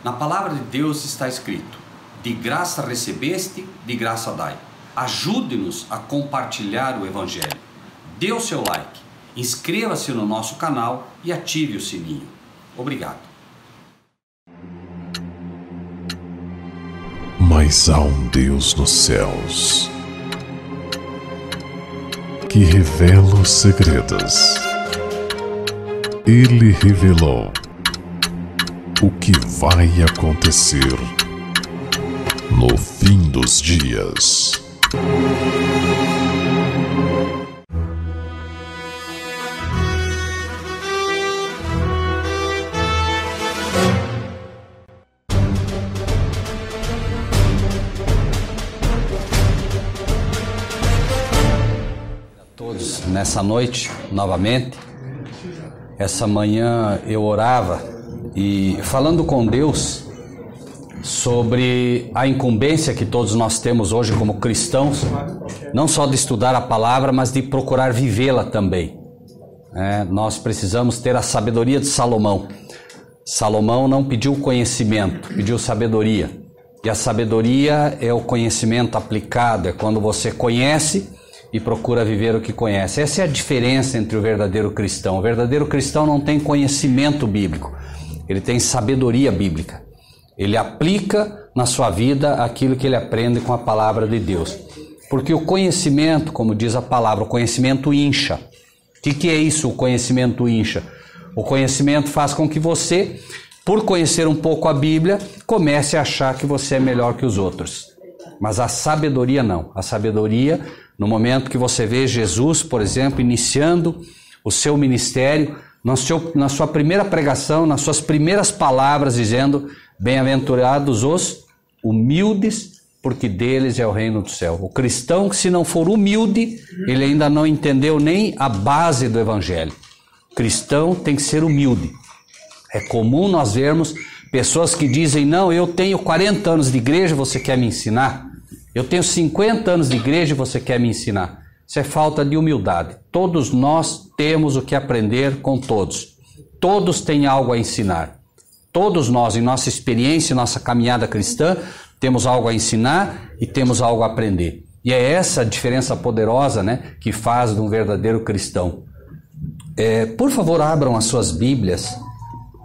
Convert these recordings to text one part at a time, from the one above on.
Na palavra de Deus está escrito: de graça recebeste, de graça dai. Ajude-nos a compartilhar o Evangelho. Dê o seu like, inscreva-se no nosso canal e ative o sininho. Obrigado. Mas há um Deus nos céus que revela os segredos. Ele revelou o que vai acontecer no fim dos dias. Todos nessa noite, novamente, essa manhã eu orava e falando com Deus sobre a incumbência que todos nós temos hoje como cristãos, não só de estudar a palavra, mas de procurar vivê-la também. Nós precisamos ter a sabedoria de Salomão. Salomão não pediu conhecimento, pediu sabedoria. E a sabedoria é o conhecimento aplicado, é quando você conhece e procura viver o que conhece. Essa é a diferença entre o verdadeiro cristão. O verdadeiro cristão não tem conhecimento bíblico, ele tem sabedoria bíblica. Ele aplica na sua vida aquilo que ele aprende com a palavra de Deus. Porque o conhecimento, como diz a palavra, o conhecimento incha. O que é isso, o conhecimento incha? O conhecimento faz com que você, por conhecer um pouco a Bíblia, comece a achar que você é melhor que os outros. Mas a sabedoria não. A sabedoria, no momento que você vê Jesus, por exemplo, iniciando o seu ministério, na sua primeira pregação, nas suas primeiras palavras, dizendo: bem-aventurados os humildes, porque deles é o reino do céu. O cristão que, se não for humilde, ele ainda não entendeu nem a base do evangelho. O cristão tem que ser humilde. É comum nós vermos pessoas que dizem: não, eu tenho 40 anos de igreja, você quer me ensinar? Eu tenho 50 anos de igreja e você quer me ensinar? Isso é falta de humildade. Todos nós temos o que aprender com todos. Todos têm algo a ensinar. Todos nós, em nossa experiência, em nossa caminhada cristã, temos algo a ensinar e temos algo a aprender. E é essa a diferença poderosa, que faz de um verdadeiro cristão. Por favor, abram as suas Bíblias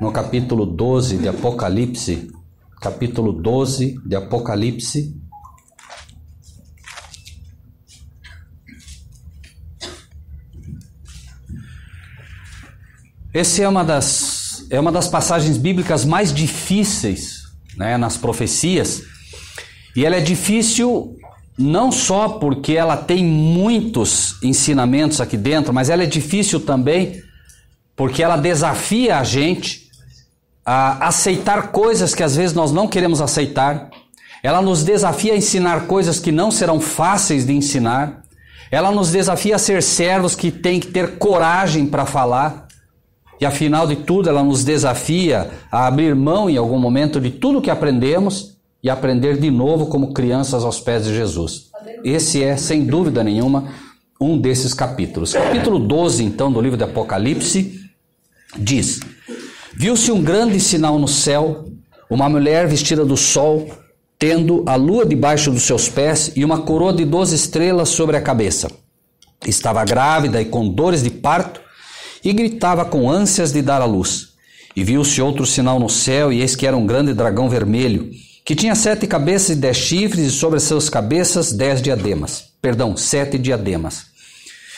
no capítulo 12 de Apocalipse. Capítulo 12 de Apocalipse. Essa é uma das passagens bíblicas mais difíceis, nas profecias. E ela é difícil não só porque ela tem muitos ensinamentos aqui dentro, mas ela é difícil também porque ela desafia a gente a aceitar coisas que às vezes nós não queremos aceitar. Ela nos desafia a ensinar coisas que não serão fáceis de ensinar. Ela nos desafia a ser servos que têm que ter coragem para falar. E afinal de tudo, ela nos desafia a abrir mão em algum momento de tudo que aprendemos e aprender de novo como crianças aos pés de Jesus. Esse é, sem dúvida nenhuma, um desses capítulos. Capítulo 12, então, do livro de Apocalipse, diz: viu-se um grande sinal no céu, uma mulher vestida do sol, tendo a lua debaixo dos seus pés e uma coroa de 12 estrelas sobre a cabeça. Estava grávida e com dores de parto, e gritava com ânsias de dar à luz. E viu-se outro sinal no céu, e eis que era um grande dragão vermelho, que tinha 7 cabeças e 10 chifres, e sobre as suas cabeças 7 diademas.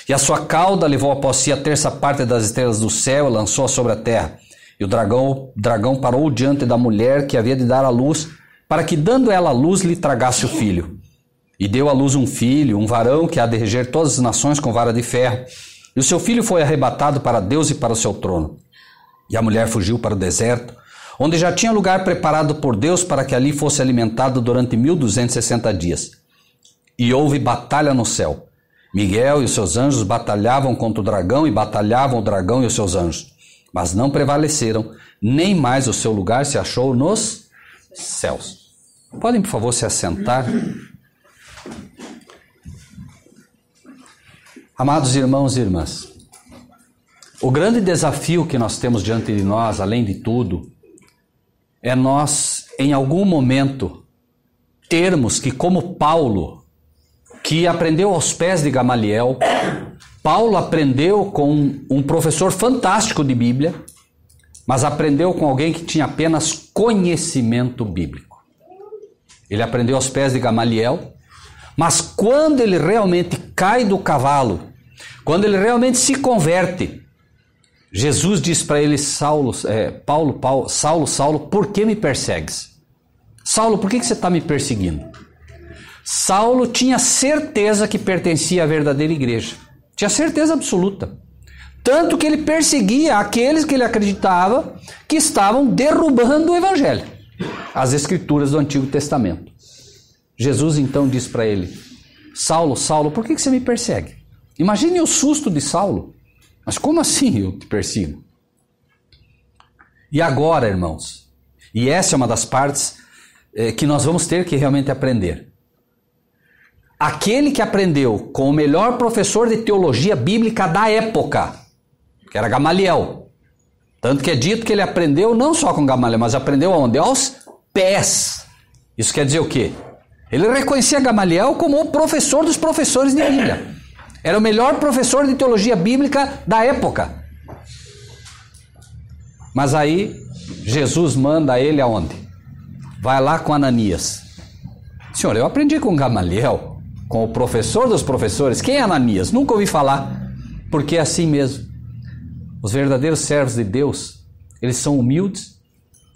E a sua cauda levou após si a terça parte das estrelas do céu, e lançou-a sobre a terra. E o dragão parou diante da mulher que havia de dar à luz, para que, dando ela à luz, lhe tragasse o filho. E deu à luz um filho, um varão, que há de reger todas as nações com vara de ferro. E o seu filho foi arrebatado para Deus e para o seu trono. E a mulher fugiu para o deserto, onde já tinha lugar preparado por Deus para que ali fosse alimentado durante 1260 dias. E houve batalha no céu. Miguel e os seus anjos batalhavam contra o dragão, e batalhavam o dragão e os seus anjos. Mas não prevaleceram, nem mais o seu lugar se achou nos céus. Podem, por favor, se assentar? Amados irmãos e irmãs, o grande desafio que nós temos diante de nós, além de tudo, é nós, em algum momento, termos que, como Paulo, que aprendeu aos pés de Gamaliel, Paulo aprendeu com um professor fantástico de Bíblia, mas aprendeu com alguém que tinha apenas conhecimento bíblico. Ele aprendeu aos pés de Gamaliel, mas quando ele realmente cai do cavalo, quando ele realmente se converte, Jesus diz para ele: Saulo, Saulo, por que me persegues? Saulo, por que você está me perseguindo? Saulo tinha certeza que pertencia à verdadeira igreja. Tinha certeza absoluta. Tanto que ele perseguia aqueles que ele acreditava que estavam derrubando o evangelho, as escrituras do Antigo Testamento. Jesus então diz para ele: Saulo, Saulo, por que você me persegue? Imagine o susto de Saulo. Mas como assim eu te persigo? E agora, irmãos, e essa é uma das partes que nós vamos ter que realmente aprender. Aquele que aprendeu com o melhor professor de teologia bíblica da época, que era Gamaliel. Tanto que é dito que ele aprendeu não só com Gamaliel, mas aprendeu aonde? Aos pés. Isso quer dizer o quê? Ele reconhecia Gamaliel como o professor dos professores de Bíblia. Era o melhor professor de teologia bíblica da época. Mas aí, Jesus manda ele aonde? Vai lá com Ananias. Senhor, eu aprendi com Gamaliel, com o professor dos professores. Quem é Ananias? Nunca ouvi falar. Porque é assim mesmo. Os verdadeiros servos de Deus, eles são humildes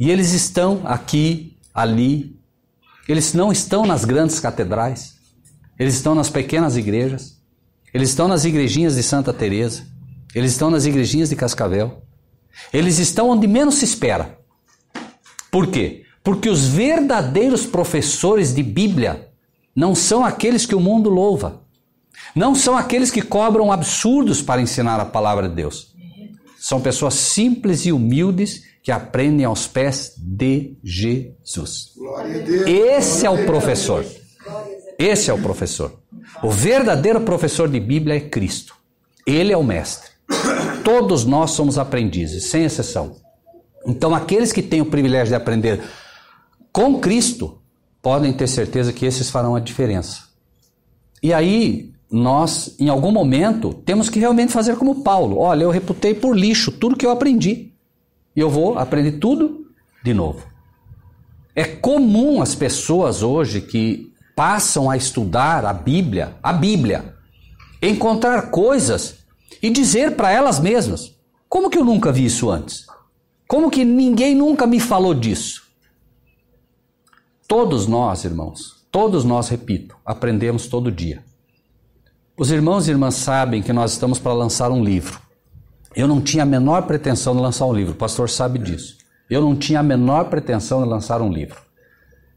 e eles estão aqui, ali. Eles não estão nas grandes catedrais. Eles estão nas pequenas igrejas. Eles estão nas igrejinhas de Santa Teresa. Eles estão nas igrejinhas de Cascavel. Eles estão onde menos se espera. Por quê? Porque os verdadeiros professores de Bíblia não são aqueles que o mundo louva. Não são aqueles que cobram absurdos para ensinar a palavra de Deus. São pessoas simples e humildes que aprendem aos pés de Jesus. Esse é o professor. Esse é o professor. O verdadeiro professor de Bíblia é Cristo. Ele é o mestre. Todos nós somos aprendizes, sem exceção. Então, aqueles que têm o privilégio de aprender com Cristo, podem ter certeza que esses farão a diferença. E aí, nós, em algum momento, temos que realmente fazer como Paulo. Olha, eu reputei por lixo tudo que eu aprendi. E eu vou aprender tudo de novo. É comum as pessoas hoje que passam a estudar a Bíblia, encontrar coisas e dizer para elas mesmas: como que eu nunca vi isso antes? Como que ninguém nunca me falou disso? Todos nós, irmãos, todos nós, repito, aprendemos todo dia. Os irmãos e irmãs sabem que nós estamos para lançar um livro. Eu não tinha a menor pretensão de lançar um livro, o pastor sabe disso. Eu não tinha a menor pretensão de lançar um livro.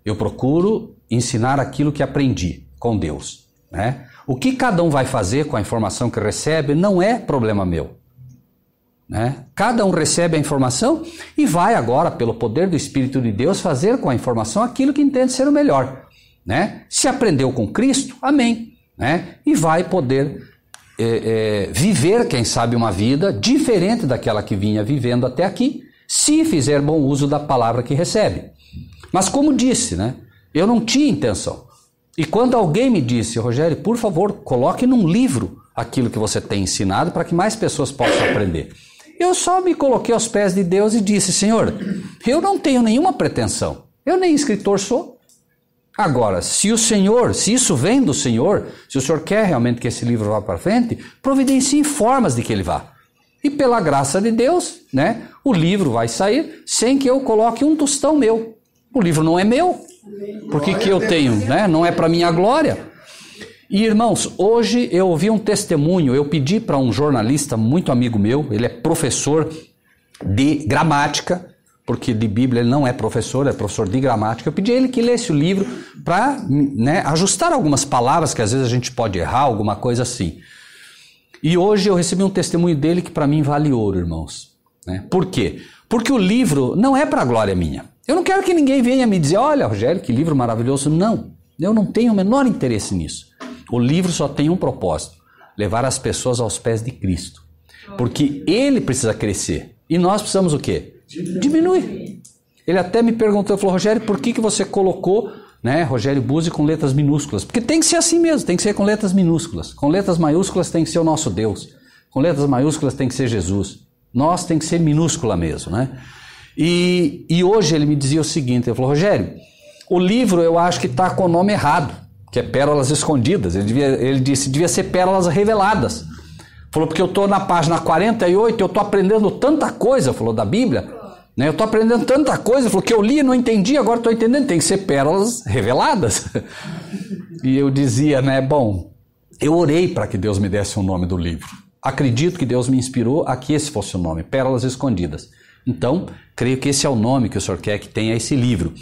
Eu procuro ensinar aquilo que aprendi com Deus, né? O que cada um vai fazer com a informação que recebe não é problema meu, né? Cada um recebe a informação e vai agora, pelo poder do Espírito de Deus, fazer com a informação aquilo que entende ser o melhor, né? Se aprendeu com Cristo, amém, né? E vai poder viver, quem sabe, uma vida diferente daquela que vinha vivendo até aqui, se fizer bom uso da palavra que recebe. Mas como disse, né? Eu não tinha intenção. E quando alguém me disse: Rogério, por favor, coloque num livro aquilo que você tem ensinado para que mais pessoas possam aprender. Eu só me coloquei aos pés de Deus e disse: Senhor, eu não tenho nenhuma pretensão. Eu nem escritor sou. Agora, se isso vem do Senhor, se o Senhor quer realmente que esse livro vá para frente, providencie formas de que ele vá. E pela graça de Deus, né, o livro vai sair sem que eu coloque um tostão meu. O livro não é meu. Por que eu tenho, né? Não é para minha glória. E irmãos, hoje eu ouvi um testemunho, eu pedi para um jornalista muito amigo meu, ele é professor de gramática, porque de Bíblia ele não é professor, é professor de gramática. Eu pedi a ele que lesse o livro para, né, ajustar algumas palavras que às vezes a gente pode errar, alguma coisa assim. E hoje eu recebi um testemunho dele que para mim vale ouro, irmãos. Né? Por quê? Porque o livro não é para glória minha. Eu não quero que ninguém venha me dizer: olha, Rogério, que livro maravilhoso. Não, eu não tenho o menor interesse nisso. O livro só tem um propósito: levar as pessoas aos pés de Cristo. Porque ele precisa crescer. E nós precisamos o quê? Diminuir. Ele até me perguntou, falou, Rogério, por que você colocou, né, Rogério Buzzi com letras minúsculas? Porque tem que ser assim mesmo, tem que ser com letras minúsculas. Com letras maiúsculas tem que ser o nosso Deus. Com letras maiúsculas tem que ser Jesus. Nós tem que ser minúscula mesmo, né? E hoje ele me dizia o seguinte, ele falou, Rogério, o livro eu acho que está com o nome errado, que é Pérolas Escondidas. Ele disse, devia ser Pérolas Reveladas. Falou, porque eu estou na página 48, eu estou aprendendo tanta coisa, falou, da Bíblia, né? Eu estou aprendendo tanta coisa, falou, que eu li e não entendi, agora estou entendendo, tem que ser Pérolas Reveladas. E eu dizia, né, bom, eu orei para que Deus me desse o nome do livro. Acredito que Deus me inspirou a que esse fosse o nome, Pérolas Escondidas. Então, creio que esse é o nome que o senhor quer que tenha esse livro.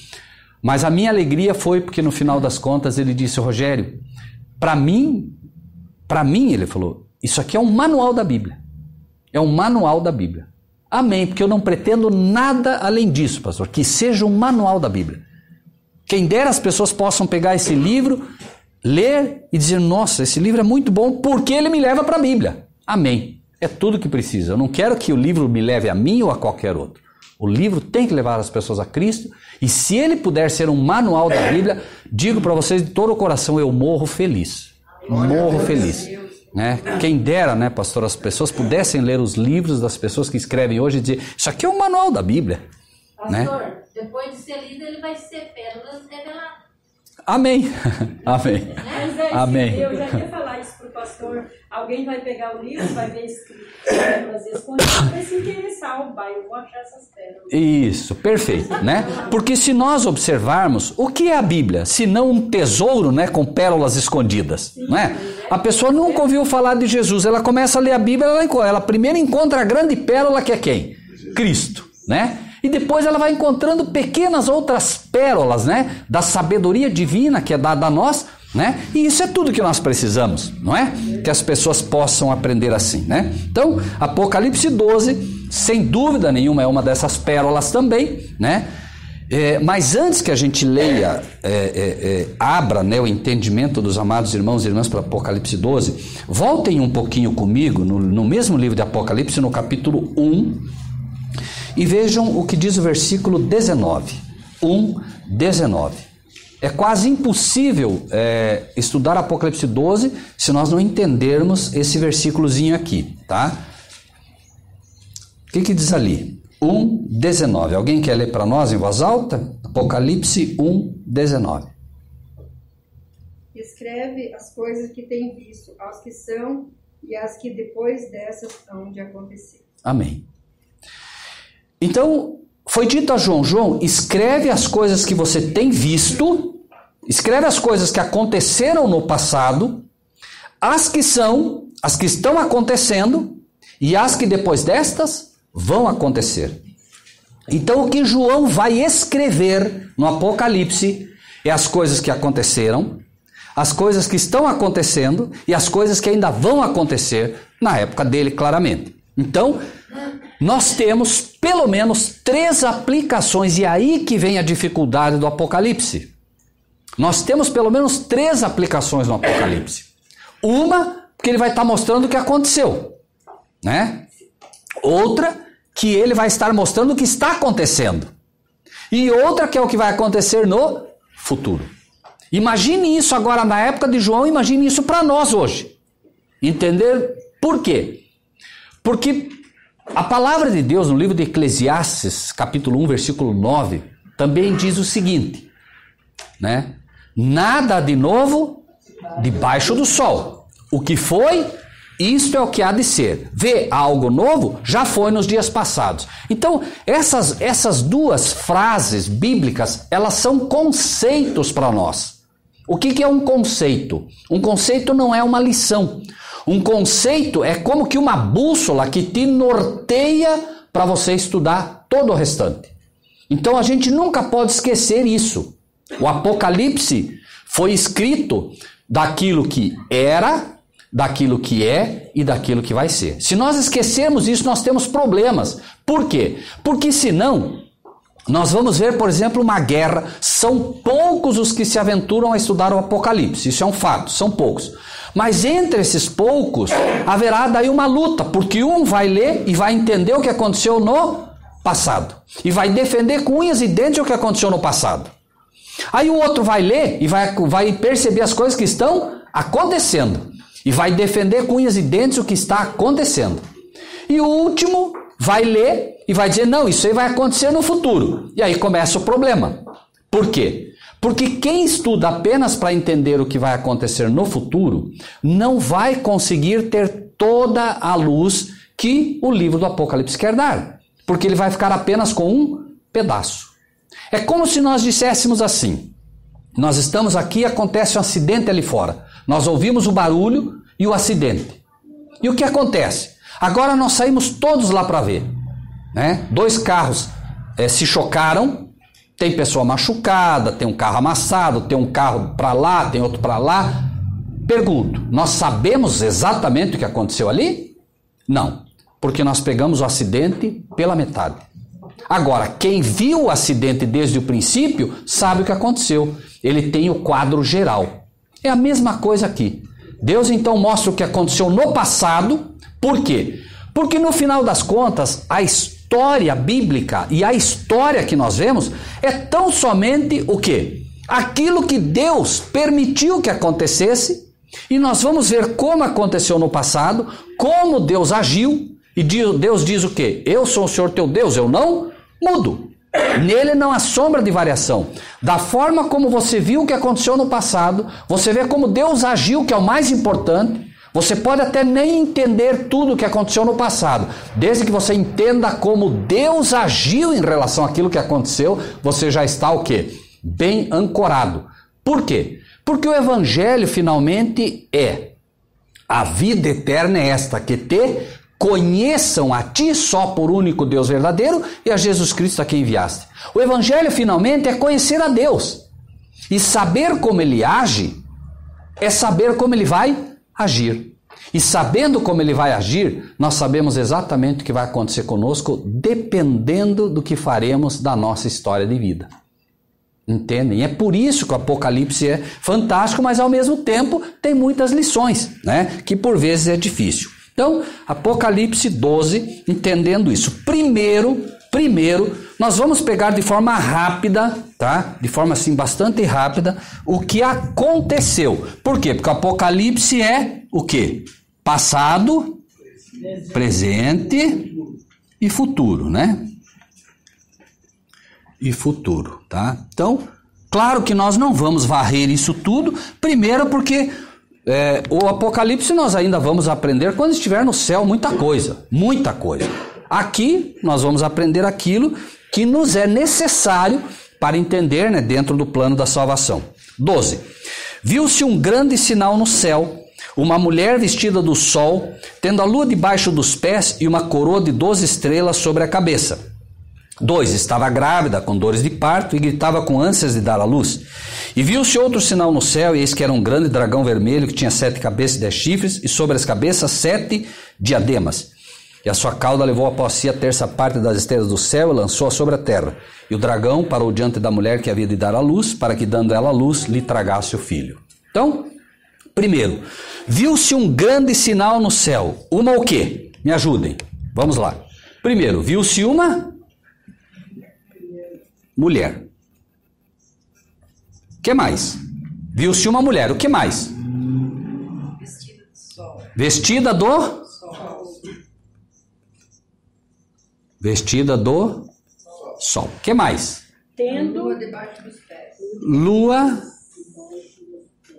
Mas a minha alegria foi porque no final das contas ele disse, Rogério, para mim, ele falou, isso aqui é um manual da Bíblia. É um manual da Bíblia. Amém, porque eu não pretendo nada além disso, pastor, que seja um manual da Bíblia. Quem dera as pessoas possam pegar esse livro, ler e dizer, nossa, esse livro é muito bom porque ele me leva para a Bíblia. Amém. É tudo que precisa. Eu não quero que o livro me leve a mim ou a qualquer outro. O livro tem que levar as pessoas a Cristo, e se ele puder ser um manual da Bíblia, digo para vocês de todo o coração, eu morro feliz. Morro feliz. Né? Quem dera, né, pastor, as pessoas pudessem ler os livros das pessoas que escrevem hoje e dizer, isso aqui é um manual da Bíblia. Pastor, né? Depois de ser lido, ele vai ser Pérolas Reveladas. Amém. Amém. Amém. Eu já ia falar isso para o pastor. Alguém vai pegar o livro, vai ver escrito pérolas escondidas, vai se interessar, eu vou achar essas pérolas. Isso, perfeito, né? Porque se nós observarmos, o que é a Bíblia? Se não um tesouro, né, com pérolas escondidas, não é? A pessoa nunca ouviu falar de Jesus, ela começa a ler a Bíblia, ela primeiro encontra a grande pérola que é quem? Cristo, né? E depois ela vai encontrando pequenas outras pérolas, né, da sabedoria divina que é dada a nós, né? E isso é tudo que nós precisamos, não é? Que as pessoas possam aprender assim, né? Então, Apocalipse 12, sem dúvida nenhuma, é uma dessas pérolas também, né? Mas antes que a gente leia, abra, né, o entendimento dos amados irmãos e irmãs para Apocalipse 12, voltem um pouquinho comigo no mesmo livro de Apocalipse, no capítulo 1, e vejam o que diz o versículo 19. 1:19. É quase impossível estudar Apocalipse 12 se nós não entendermos esse versículozinho aqui, tá? O que diz ali? 1:19. Alguém quer ler para nós em voz alta? Apocalipse 1:19. Escreve as coisas que tem visto, as que são e as que depois dessas hão de acontecer. Amém. Então, foi dito a João, escreve as coisas que você tem visto, escreve as coisas que aconteceram no passado, as que são, as que estão acontecendo e as que depois destas vão acontecer. Então, o que João vai escrever no Apocalipse é as coisas que aconteceram, as coisas que estão acontecendo e as coisas que ainda vão acontecer na época dele, claramente. Então, nós temos pelo menos 3 aplicações, e aí que vem a dificuldade do Apocalipse. Nós temos pelo menos 3 aplicações no Apocalipse. Uma, que ele vai estar mostrando o que aconteceu, né? Outra, que ele vai estar mostrando o que está acontecendo. E outra, que é o que vai acontecer no futuro. Imagine isso agora na época de João, imagine isso para nós hoje. Entender por quê? Porque a palavra de Deus no livro de Eclesiastes, capítulo 1, versículo 9, também diz o seguinte, né? Nada de novo debaixo do sol. O que foi, isto é o que há de ser. Vê algo novo, já foi nos dias passados. Então, essas 2 frases bíblicas, elas são conceitos para nós. O que é um conceito? Um conceito não é uma lição. Um conceito é como que uma bússola que te norteia para você estudar todo o restante. Então a gente nunca pode esquecer isso. O Apocalipse foi escrito daquilo que era, daquilo que é e daquilo que vai ser. Se nós esquecermos isso, nós temos problemas. Por quê? Porque senão, nós vamos ver, por exemplo, uma guerra. São poucos os que se aventuram a estudar o Apocalipse. Isso é um fato, são poucos. Mas entre esses poucos, haverá daí uma luta, porque um vai ler e vai entender o que aconteceu no passado. E vai defender com unhas e dentes o que aconteceu no passado. Aí o outro vai ler e vai perceber as coisas que estão acontecendo. E vai defender com unhas e dentes o que está acontecendo. E o último vai ler e vai dizer, não, isso aí vai acontecer no futuro. E aí começa o problema. Por quê? Porque quem estuda apenas para entender o que vai acontecer no futuro, não vai conseguir ter toda a luz que o livro do Apocalipse quer dar. Porque ele vai ficar apenas com um pedaço. É como se nós disséssemos assim, nós estamos aqui e acontece um acidente ali fora. Nós ouvimos o barulho e o acidente. E o que acontece? Agora nós saímos todos lá para ver. Né? 2 carros se chocaram, tem pessoa machucada, tem um carro amassado, tem um carro para lá, tem outro para lá. Pergunto, nós sabemos exatamente o que aconteceu ali? Não, porque nós pegamos o acidente pela metade. Agora, quem viu o acidente desde o princípio sabe o que aconteceu. Ele tem o quadro geral. É a mesma coisa aqui. Deus então mostra o que aconteceu no passado. Por quê? Porque no final das contas, a história bíblica e a história que nós vemos é tão somente o quê? Aquilo que Deus permitiu que acontecesse. E nós vamos ver como aconteceu no passado, como Deus agiu. E Deus diz o quê? Eu sou o Senhor teu Deus, eu não mudo. Nele não há sombra de variação. Da forma como você viu o que aconteceu no passado, você vê como Deus agiu, que é o mais importante. Você pode até nem entender tudo o que aconteceu no passado. Desde que você entenda como Deus agiu em relação àquilo que aconteceu, você já está o quê? Bem ancorado. Por quê? Porque o Evangelho finalmente é a vida eterna é esta, que te conheçam a ti só por único Deus verdadeiro e a Jesus Cristo a quem enviaste. O Evangelho finalmente é conhecer a Deus. E saber como Ele age é saber como Ele vai agir. E sabendo como Ele vai agir, nós sabemos exatamente o que vai acontecer conosco, dependendo do que faremos da nossa história de vida. Entendem? E é por isso que o Apocalipse é fantástico, mas ao mesmo tempo tem muitas lições, né? Que por vezes é difícil. Então, Apocalipse 12, entendendo isso. Primeiro, nós vamos pegar de forma rápida, tá? De forma assim bastante rápida, o que aconteceu. Por quê? Porque o Apocalipse é o quê? Passado, presente e futuro, né? E futuro, tá? Então, claro que nós não vamos varrer isso tudo, primeiro porque o Apocalipse nós ainda vamos aprender quando estiver no céu muita coisa. Aqui nós vamos aprender aquilo que nos é necessário para entender, né, dentro do plano da salvação. 12. Viu-se um grande sinal no céu, uma mulher vestida do sol, tendo a lua debaixo dos pés e uma coroa de 12 estrelas sobre a cabeça. 2. Estava grávida, com dores de parto, e gritava com ânsias de dar à luz. E viu-se outro sinal no céu, e eis que era um grande dragão vermelho, que tinha 7 cabeças e 10 chifres, e sobre as cabeças 7 diademas. E a sua cauda levou após si a terça parte das estrelas do céu, e lançou-a sobre a terra. E o dragão parou diante da mulher que havia de dar à luz, para que, dando ela à luz, lhe tragasse o filho. Então, primeiro, viu-se um grande sinal no céu. Uma o quê? Me ajudem. Vamos lá. Primeiro, viu-se uma mulher. O que mais? Viu-se uma mulher. O que mais? Vestida do sol. Vestida do Sol. Vestida do sol. O que mais? Tendo Lua debaixo dos pés. Lua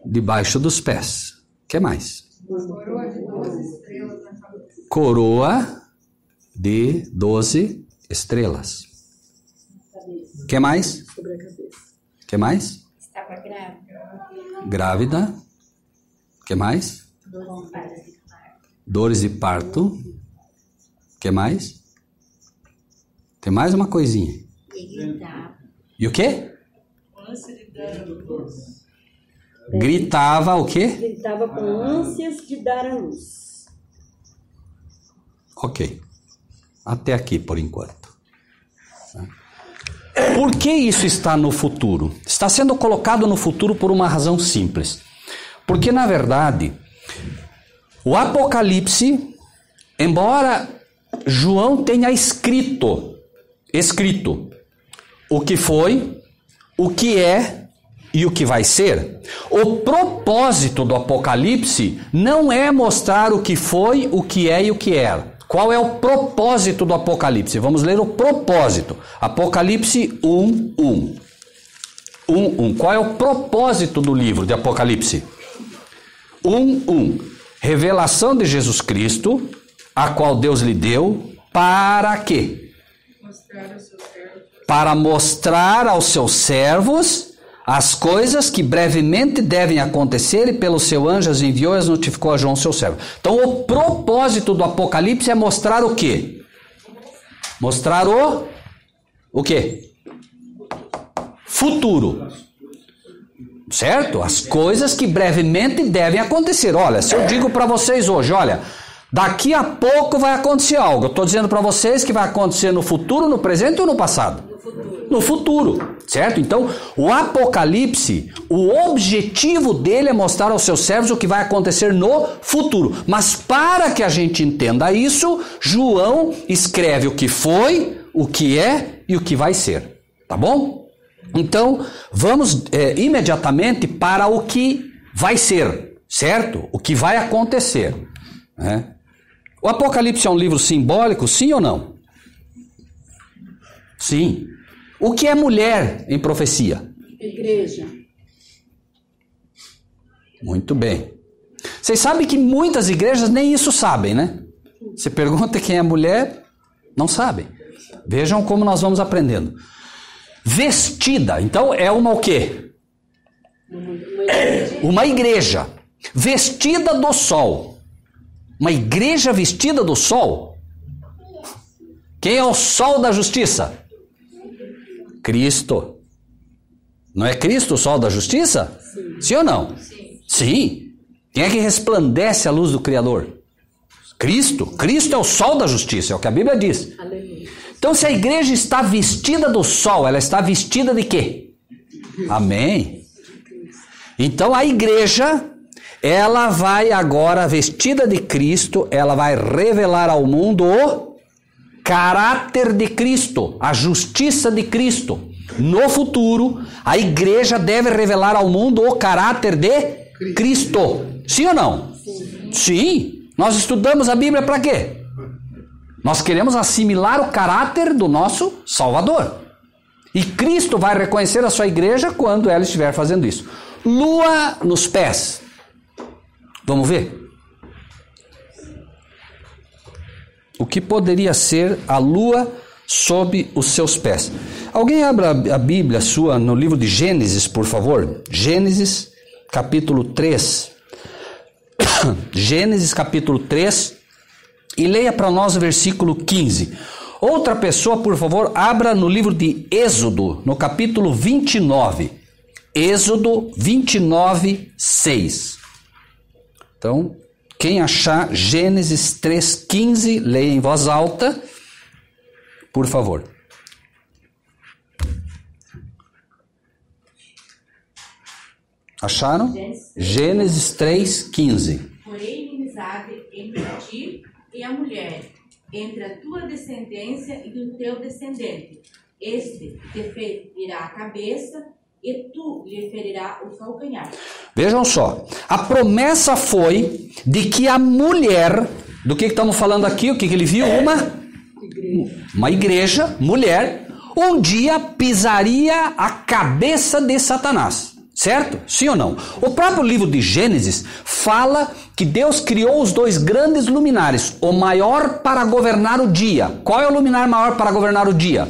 debaixo dos pés. O que mais? Uma coroa de 12 estrelas na cabeça. Coroa de 12 estrelas. O que mais? sobre a cabeça. O que mais? Estava grávida. Grávida. O que mais? Dores de parto. O que mais? Tem mais uma coisinha. E gritava. E o quê? Gritava o quê? Ele estava com ânsias de dar à luz. Ok. Até aqui por enquanto. Por que isso está no futuro? Está sendo colocado no futuro por uma razão simples. Porque, na verdade, o Apocalipse, embora João tenha escrito escrito o que foi, o que é e o que vai ser. O propósito do Apocalipse não é mostrar o que foi, o que é e o que era. Qual é o propósito do Apocalipse? Vamos ler o propósito. Apocalipse 1:1. 1:1. Qual é o propósito do livro de Apocalipse? 1:1. Revelação de Jesus Cristo, a qual Deus lhe deu, para quê? Para mostrar aos seus servos as coisas que brevemente devem acontecer, e pelo seu anjo as enviou e as notificou a João, seu servo. Então o propósito do Apocalipse é mostrar o quê? Mostrar o quê? Futuro. Certo? As coisas que brevemente devem acontecer. Olha, se eu digo para vocês hoje, olha, daqui a pouco vai acontecer algo. Eu estou dizendo para vocês que vai acontecer no futuro, no presente ou no passado? No futuro, certo? Então, o Apocalipse, o objetivo dele é mostrar aos seus servos o que vai acontecer no futuro. Mas para que a gente entenda isso, João escreve o que foi, o que é e o que vai ser. Tá bom? Então, vamos imediatamente para o que vai ser, certo? O que vai acontecer. Né? O Apocalipse é um livro simbólico, sim ou não? Sim. O que é mulher em profecia? Igreja. Muito bem. Vocês sabem que muitas igrejas nem isso sabem, né? Você pergunta quem é mulher, não sabem. Vejam como nós vamos aprendendo. Vestida, então é uma o quê? Uma igreja. Vestida do sol. Uma igreja vestida do sol. Quem é o sol da justiça? Cristo. Não é Cristo o sol da justiça? Sim, sim ou não? Sim. Sim. Quem é que resplandece a luz do Criador? Cristo. Cristo é o sol da justiça, é o que a Bíblia diz. Aleluia. Então, se a igreja está vestida do sol, ela está vestida de quê? Amém. Então, a igreja, ela vai agora, vestida de Cristo, ela vai revelar ao mundo o caráter de Cristo, a justiça de Cristo. No futuro, a igreja deve revelar ao mundo o caráter de Cristo. Sim ou não? Sim. Sim. Nós estudamos a Bíblia para quê? Nós queremos assimilar o caráter do nosso Salvador. E Cristo vai reconhecer a sua igreja quando ela estiver fazendo isso. Lua nos pés. Vamos ver? O que poderia ser a lua sob os seus pés? Alguém abra a Bíblia sua no livro de Gênesis, por favor. Gênesis, capítulo 3. Gênesis, capítulo 3. E leia para nós o versículo 15. Outra pessoa, por favor, abra no livro de Êxodo, no capítulo 29. Êxodo 29, 6. Então, quem achar Gênesis 3,15, leia em voz alta, por favor. Acharam? Gênesis 3,15. Porém, inimizade entre ti e a mulher, entre a tua descendência e do teu descendente. Este te ferirá a cabeça e tu lhe ferirá o calcanhar. Vejam só, a promessa foi de que a mulher, do que estamos falando aqui, o que ele viu? Uma igreja, mulher, um dia pisaria a cabeça de Satanás, certo? Sim ou não? O próprio livro de Gênesis fala que Deus criou os dois grandes luminares, o maior para governar o dia. Qual é o luminar maior para governar o dia?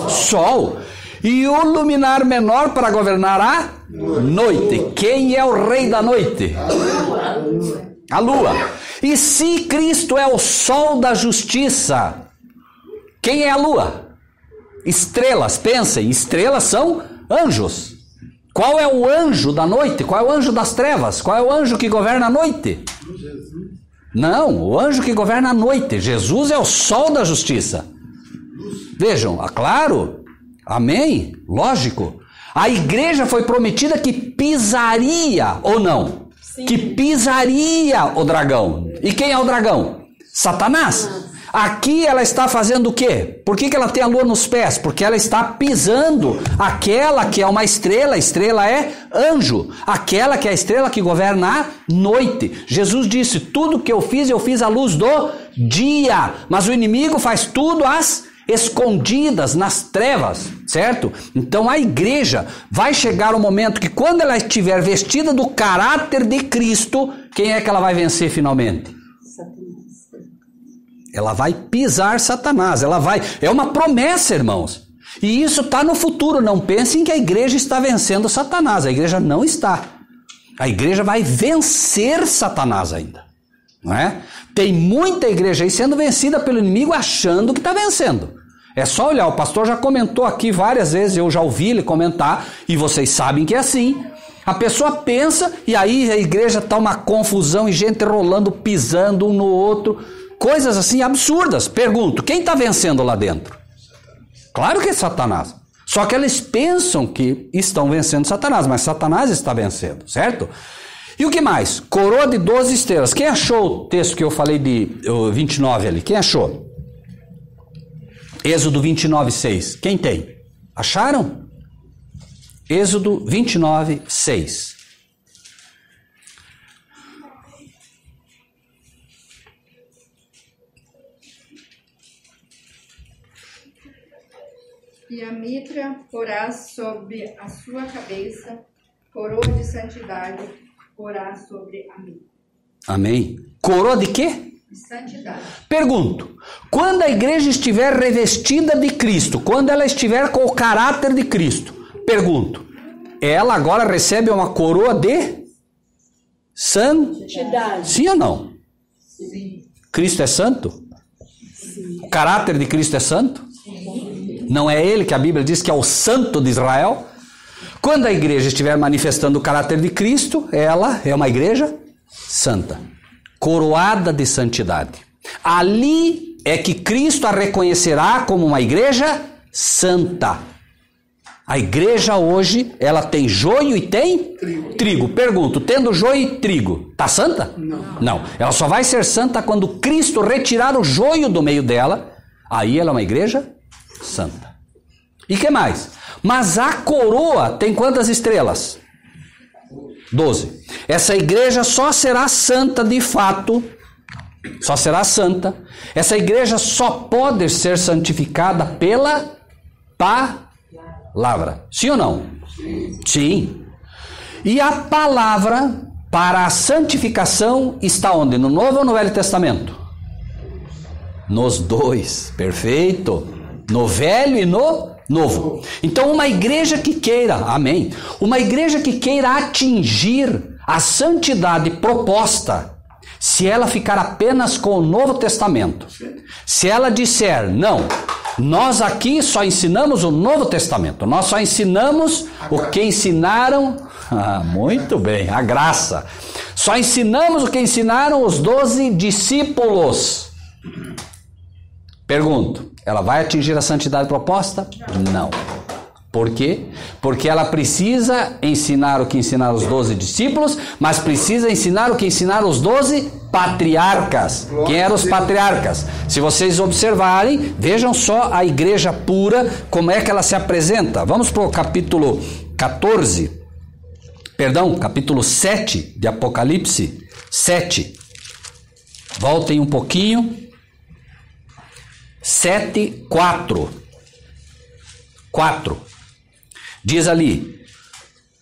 Sol. E o luminar menor para governar a noite. Quem é o rei da noite? A lua. E se Cristo é o sol da justiça, quem é a lua? Estrelas, pensem, estrelas são anjos. Qual é o anjo da noite? Qual é o anjo das trevas? Qual é o anjo que governa a noite? Não, o anjo que governa a noite. Jesus é o sol da justiça. Vejam, claro. Amém? Lógico. A igreja foi prometida que pisaria, ou não? Sim. Que pisaria o dragão. E quem é o dragão? Satanás. Aqui ela está fazendo o quê? Por que ela tem a lua nos pés? Porque ela está pisando aquela que é uma estrela. A estrela é anjo. Aquela que é a estrela que governa a noite. Jesus disse, tudo que eu fiz à luz do dia. Mas o inimigo faz tudo às escondidas, nas trevas, certo? Então a igreja vai chegar o momento que quando ela estiver vestida do caráter de Cristo, quem é que ela vai vencer finalmente? Ela vai pisar Satanás, é uma promessa, irmãos. E isso está no futuro, não pensem que a igreja está vencendo Satanás, a igreja não está. A igreja vai vencer Satanás ainda, não é? Tem muita igreja aí sendo vencida pelo inimigo achando que está vencendo. É só olhar, o pastor já comentou aqui várias vezes, eu já ouvi ele comentar, e vocês sabem que é assim. A pessoa pensa, e aí a igreja está uma confusão, e gente rolando, pisando um no outro, coisas assim absurdas. Pergunto, quem está vencendo lá dentro? Claro que é Satanás. Só que eles pensam que estão vencendo Satanás, mas Satanás está vencendo, certo? E o que mais? Coroa de 12 estrelas. Quem achou o texto que eu falei de 29 ali? Quem achou? Êxodo 29, 6. Quem tem? Acharam? Êxodo 29, 6. E a mitra porás sobre a sua cabeça, coroa de santidade porás sobre a mitra. Amém. Coroa de quê? De santidade. Pergunto, quando a igreja estiver revestida de Cristo, quando ela estiver com o caráter de Cristo, pergunto, ela agora recebe uma coroa de santidade? Sim ou não? Sim. Cristo é santo? Sim. O caráter de Cristo é santo? Sim. Não é ele que a Bíblia diz que é o santo de Israel? Quando a igreja estiver manifestando o caráter de Cristo, ela é uma igreja santa, coroada de santidade. Ali é que Cristo a reconhecerá como uma igreja santa. A igreja hoje, ela tem joio e tem trigo. Pergunto, tendo joio e trigo, está santa? Não. Ela só vai ser santa quando Cristo retirar o joio do meio dela. Aí ela é uma igreja santa. E que mais? Mas a coroa tem quantas estrelas? 12. Essa igreja só será santa de fato, só será santa. Essa igreja só pode ser santificada pela palavra. Sim ou não? Sim. E a palavra para a santificação está onde? No Novo ou no Velho Testamento? Nos dois. Perfeito. No Velho e no Novo. Então uma igreja que queira, amém, uma igreja que queira atingir a santidade proposta, se ela ficar apenas com o Novo Testamento, se ela disser, não, nós aqui só ensinamos o Novo Testamento, nós só ensinamos o que ensinaram, muito bem, a graça, só ensinamos o que ensinaram os 12 discípulos. Pergunto, ela vai atingir a santidade proposta? Não. Por quê? Porque ela precisa ensinar o que ensinaram os 12 discípulos, mas precisa ensinar o que ensinaram os 12 patriarcas. Quem eram os patriarcas? Se vocês observarem, vejam só a igreja pura, como é que ela se apresenta. Vamos para o capítulo 7 de Apocalipse 7. Voltem um pouquinho. 7, 4. Diz ali,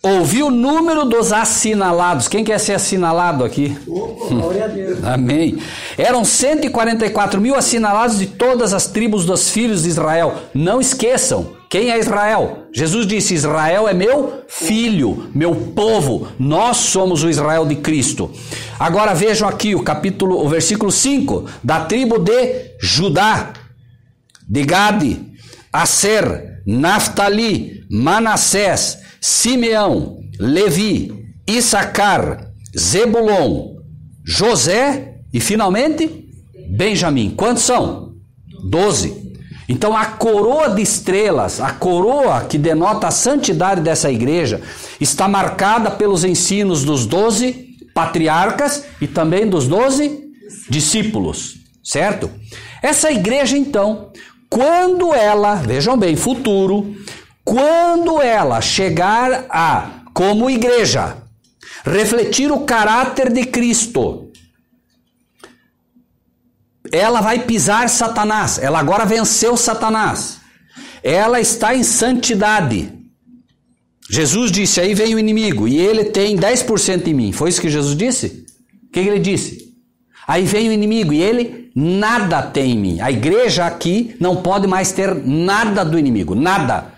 ouvi o número dos assinalados. Quem quer ser assinalado aqui? Glória a Deus. Amém. Eram 144 mil assinalados de todas as tribos dos filhos de Israel. Não esqueçam, quem é Israel? Jesus disse, Israel é meu filho, meu povo. Nós somos o Israel de Cristo. Agora vejam aqui o versículo 5, da tribo de Judá, de Gade, Aser, Naftali, Manassés, Simeão, Levi, Issacar, Zebulon, José e finalmente Benjamim. Quantos são? 12. Então a coroa de estrelas, a coroa que denota a santidade dessa igreja, está marcada pelos ensinos dos 12 patriarcas e também dos 12 discípulos. certo? Essa igreja, então, quando ela, vejam bem, futuro, quando ela chegar a, como igreja, refletir o caráter de Cristo, ela vai pisar Satanás. Ela agora venceu Satanás. Ela está em santidade. Jesus disse, aí vem o inimigo, e ele tem 10% em mim. Foi isso que Jesus disse? O que ele disse? Aí vem o inimigo, e ele nada tem em mim. A igreja aqui não pode mais ter nada do inimigo, nada.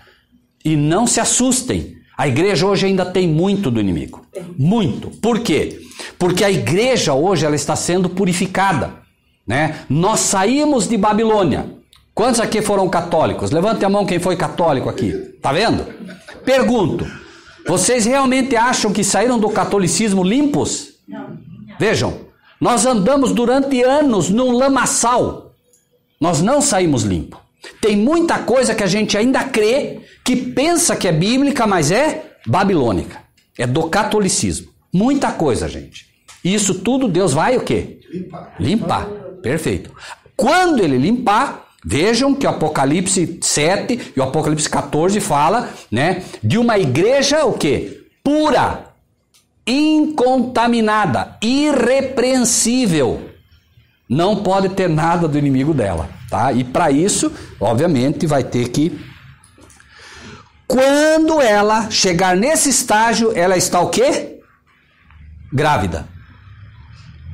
E não se assustem. A igreja hoje ainda tem muito do inimigo. Muito. Por quê? Porque a igreja hoje ela está sendo purificada. Né? Nós saímos de Babilônia. Quantos aqui foram católicos? Levante a mão quem foi católico aqui. Tá vendo? Pergunto, vocês realmente acham que saíram do catolicismo limpos? Não. Vejam, nós andamos durante anos num lamaçal. Nós não saímos limpos. Tem muita coisa que a gente ainda crê, que pensa que é bíblica, mas é babilônica. É do catolicismo. Muita coisa, gente. Isso tudo Deus vai o quê? Limpar. Perfeito. Quando ele limpar, vejam que o Apocalipse 7 e o Apocalipse 14 fala, né, de uma igreja o quê? Pura, incontaminada, irrepreensível. Não pode ter nada do inimigo dela, tá? E para isso, obviamente, vai ter que... Quando ela chegar nesse estágio, ela está o quê? Grávida.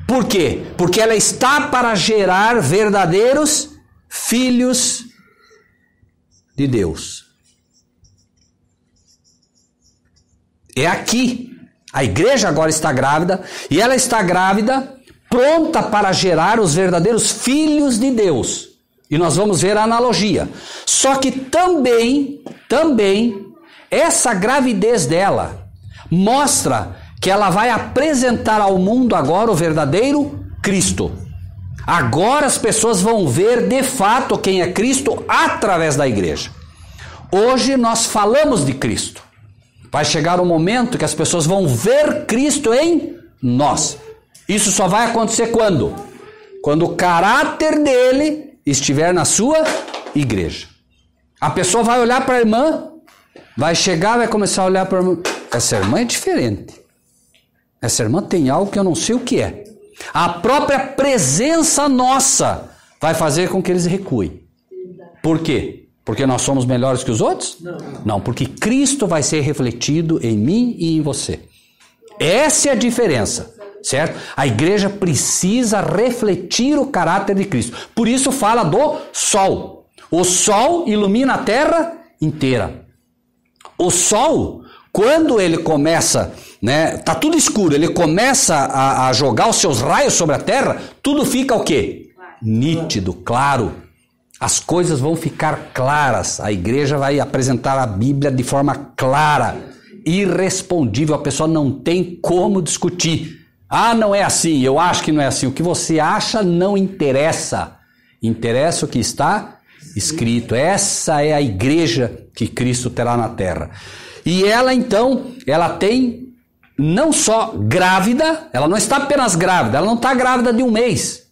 Por quê? Porque ela está para gerar verdadeiros filhos de Deus. É aqui. A igreja agora está grávida, e ela está grávida, pronta para gerar os verdadeiros filhos de Deus. E nós vamos ver a analogia. Só que também, essa gravidez dela mostra que ela vai apresentar ao mundo agora o verdadeiro Cristo. Agora as pessoas vão ver de fato quem é Cristo através da igreja. Hoje nós falamos de Cristo. Vai chegar um momento que as pessoas vão ver Cristo em nós. Isso só vai acontecer quando? Quando o caráter dele estiver na sua igreja. A pessoa vai olhar para a irmã, vai chegar, vai começar a olhar para a irmã. Essa irmã é diferente. Essa irmã tem algo que eu não sei o que é. A própria presença nossa vai fazer com que eles recuem. Por quê? Porque nós somos melhores que os outros? Não, porque Cristo vai ser refletido em mim e em você. Essa é a diferença, certo? A igreja precisa refletir o caráter de Cristo. Por isso fala do sol. O sol ilumina a terra inteira. O sol, quando ele começa, né, tá tudo escuro, ele começa a jogar os seus raios sobre a terra, tudo fica o quê? Nítido, claro. As coisas vão ficar claras. A igreja vai apresentar a Bíblia de forma clara, irrespondível. A pessoa não tem como discutir. Ah, não é assim, eu acho que não é assim. O que você acha não interessa. Interessa o que está escrito. Essa é a igreja que Cristo terá na terra. E ela então, ela tem não só grávida, ela não está apenas grávida, ela não está grávida de 1 mês.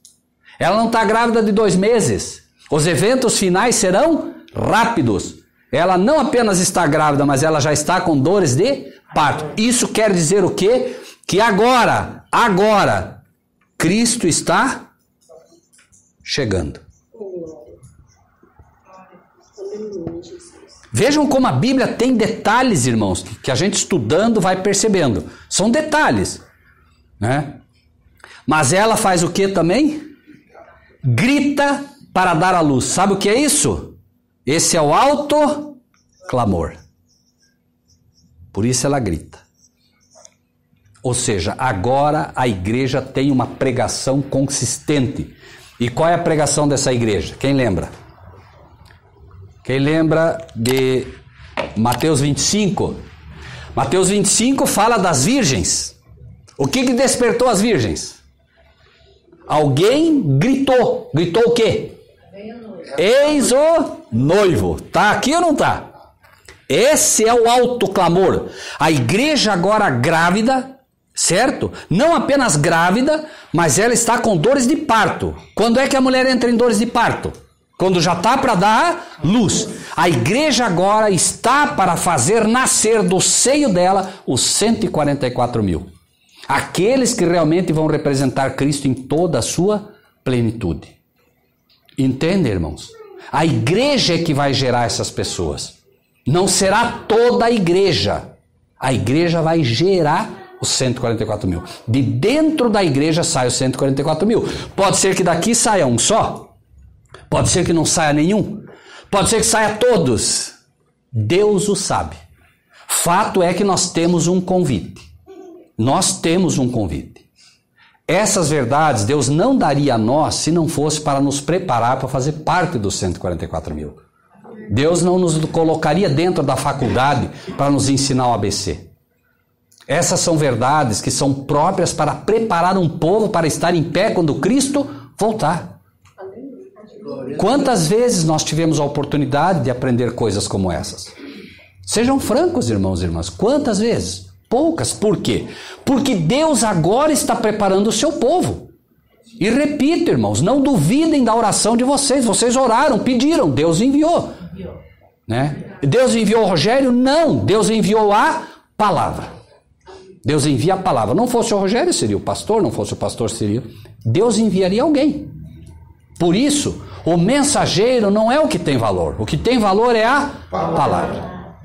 Ela não está grávida de 2 meses. Os eventos finais serão rápidos. Ela não apenas está grávida, mas ela já está com dores de parto. Isso quer dizer o quê? Que agora, Cristo está chegando. Vejam como a Bíblia tem detalhes, irmãos, que a gente estudando vai percebendo. São detalhes, né? Mas ela faz o que também? Grita para dar à luz. Sabe o que é isso? Esse é o alto clamor. Por isso ela grita. Ou seja, agora a igreja tem uma pregação consistente. E qual é a pregação dessa igreja? Quem lembra? Quem lembra de Mateus 25? Mateus 25 fala das virgens. O que despertou as virgens? Alguém gritou. Gritou o quê? Eis o noivo. Tá aqui ou não tá? Esse é o alto clamor. A igreja agora grávida certo? Não apenas grávida, mas ela está com dores de parto. Quando é que a mulher entra em dores de parto? Quando já está para dar luz. A igreja agora está para fazer nascer do seio dela os 144 mil. Aqueles que realmente vão representar Cristo em toda a sua plenitude. Entende, irmãos? A igreja é que vai gerar essas pessoas. Não será toda a igreja. A igreja vai gerar os 144 mil. De dentro da igreja sai os 144 mil. Pode ser que daqui saia um só. Pode ser que não saia nenhum. Pode ser que saia todos. Deus o sabe. Fato é que nós temos um convite. Nós temos um convite. Essas verdades Deus não daria a nós se não fosse para nos preparar para fazer parte dos 144 mil. Deus não nos colocaria dentro da faculdade para nos ensinar o ABC. Essas são verdades que são próprias para preparar um povo para estar em pé quando Cristo voltar. Quantas vezes nós tivemos a oportunidade de aprender coisas como essas? Sejam francos, irmãos e irmãs. Quantas vezes? Poucas. Por quê? Porque Deus agora está preparando o seu povo. E repito, irmãos, não duvidem da oração de vocês. Vocês oraram, pediram, Deus enviou. Né? Deus enviou o Rogério? Não, Deus enviou a palavra. Deus envia a palavra. Não fosse o Rogério, seria o pastor. Não fosse o pastor, seria... Deus enviaria alguém. Por isso, o mensageiro não é o que tem valor. O que tem valor é a palavra.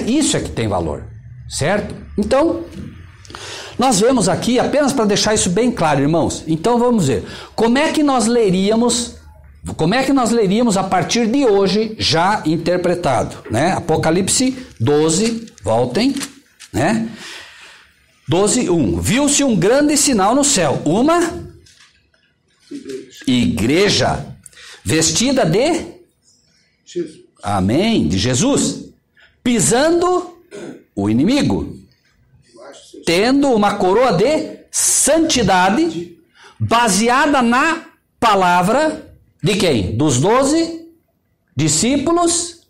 Isso é que tem valor. Certo? Então, nós vemos aqui, apenas para deixar isso bem claro, irmãos. Então vamos ver. Como é que nós leríamos a partir de hoje, já interpretado? Né? Apocalipse 12, voltem. Né? 12, 1. Viu-se um grande sinal no céu. Uma igreja vestida de Jesus. Amém, de Jesus, pisando o inimigo, tendo uma coroa de santidade baseada na palavra de quem? Dos 12 discípulos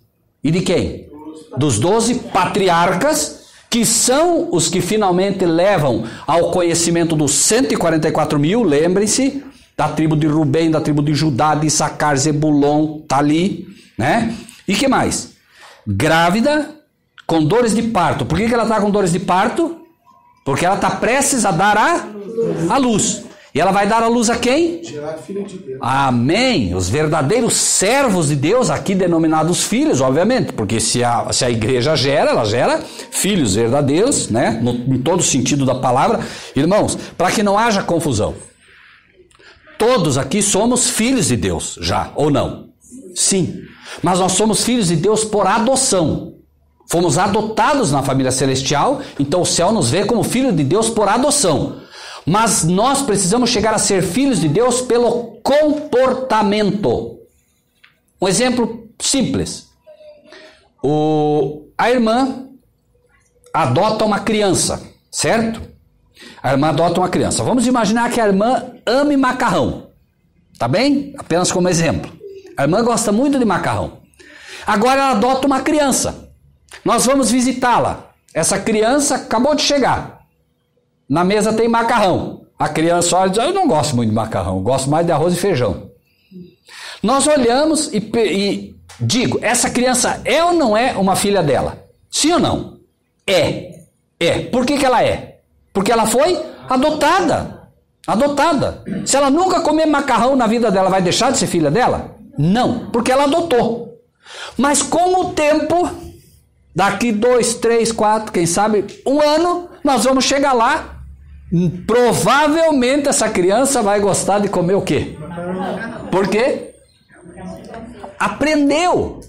e de quem? Dos 12 patriarcas, que são os que finalmente levam ao conhecimento dos 144 mil, lembrem-se, da tribo de Rubem, da tribo de Judá, de Issacar, Zebulon, tá ali, né? E que mais? Grávida, com dores de parto. Por que ela está com dores de parto? Porque ela está prestes a dar a luz. E ela vai dar a luz a quem? Amém. Os verdadeiros servos de Deus, aqui denominados filhos, obviamente. Porque se a igreja gera, ela gera filhos verdadeiros, né? Em todo o sentido da palavra. Irmãos, para que não haja confusão. Todos aqui somos filhos de Deus, já, ou não? Sim. Mas nós somos filhos de Deus por adoção. Fomos adotados na família celestial, então o céu nos vê como filhos de Deus por adoção. Mas nós precisamos chegar a ser filhos de Deus pelo comportamento. Um exemplo simples. A irmã adota uma criança, certo? A irmã adota uma criança. Vamos imaginar que a irmã ame macarrão. Tá bem? Apenas como exemplo. A irmã gosta muito de macarrão. Agora ela adota uma criança. Nós vamos visitá-la. Essa criança acabou de chegar. Na mesa tem macarrão. A criança olha e diz, eu não gosto muito de macarrão, eu gosto mais de arroz e feijão. Nós olhamos e digo, essa criança é ou não é uma filha dela? Sim ou não? É. Por que ela é? Porque ela foi adotada. Adotada. Se ela nunca comer macarrão na vida dela, vai deixar de ser filha dela? Não, porque ela adotou. Mas com o tempo, daqui 2, 3, 4, quem sabe, 1 ano, nós vamos chegar lá. Provavelmente essa criança vai gostar de comer o quê? Por quê? Aprendeu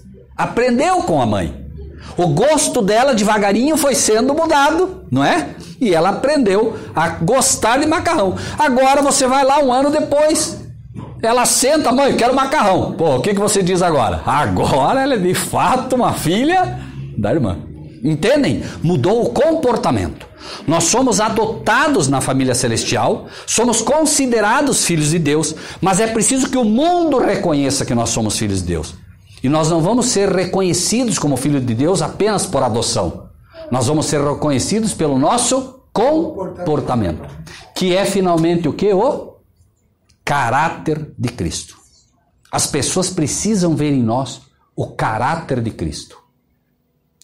com a mãe. O gosto dela devagarinho foi sendo mudado, não é? E ela aprendeu a gostar de macarrão. Agora você vai lá 1 ano depois, ela senta, mãe, eu quero macarrão. Pô, o que você diz agora? Agora ela é de fato uma filha da irmã. Entendem? Mudou o comportamento. Nós somos adotados na família celestial, somos considerados filhos de Deus, mas é preciso que o mundo reconheça que nós somos filhos de Deus. E nós não vamos ser reconhecidos como filhos de Deus apenas por adoção. Nós vamos ser reconhecidos pelo nosso comportamento. Que é finalmente o que? O caráter de Cristo. As pessoas precisam ver em nós o caráter de Cristo.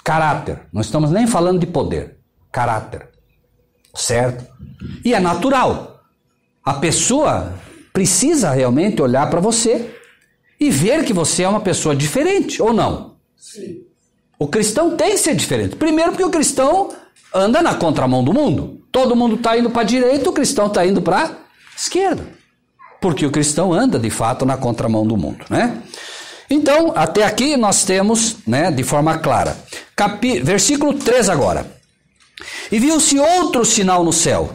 Caráter. Não estamos nem falando de poder. Caráter. Certo? E é natural. A pessoa precisa realmente olhar para você e ver que você é uma pessoa diferente, ou não? Sim. O cristão tem que ser diferente. Primeiro porque o cristão anda na contramão do mundo. Todo mundo está indo para a direita, o cristão está indo para a esquerda. Porque o cristão anda, de fato, na contramão do mundo, né? Então, até aqui nós temos, né, de forma clara. Versículo 3 agora. E viu-se outro sinal no céu.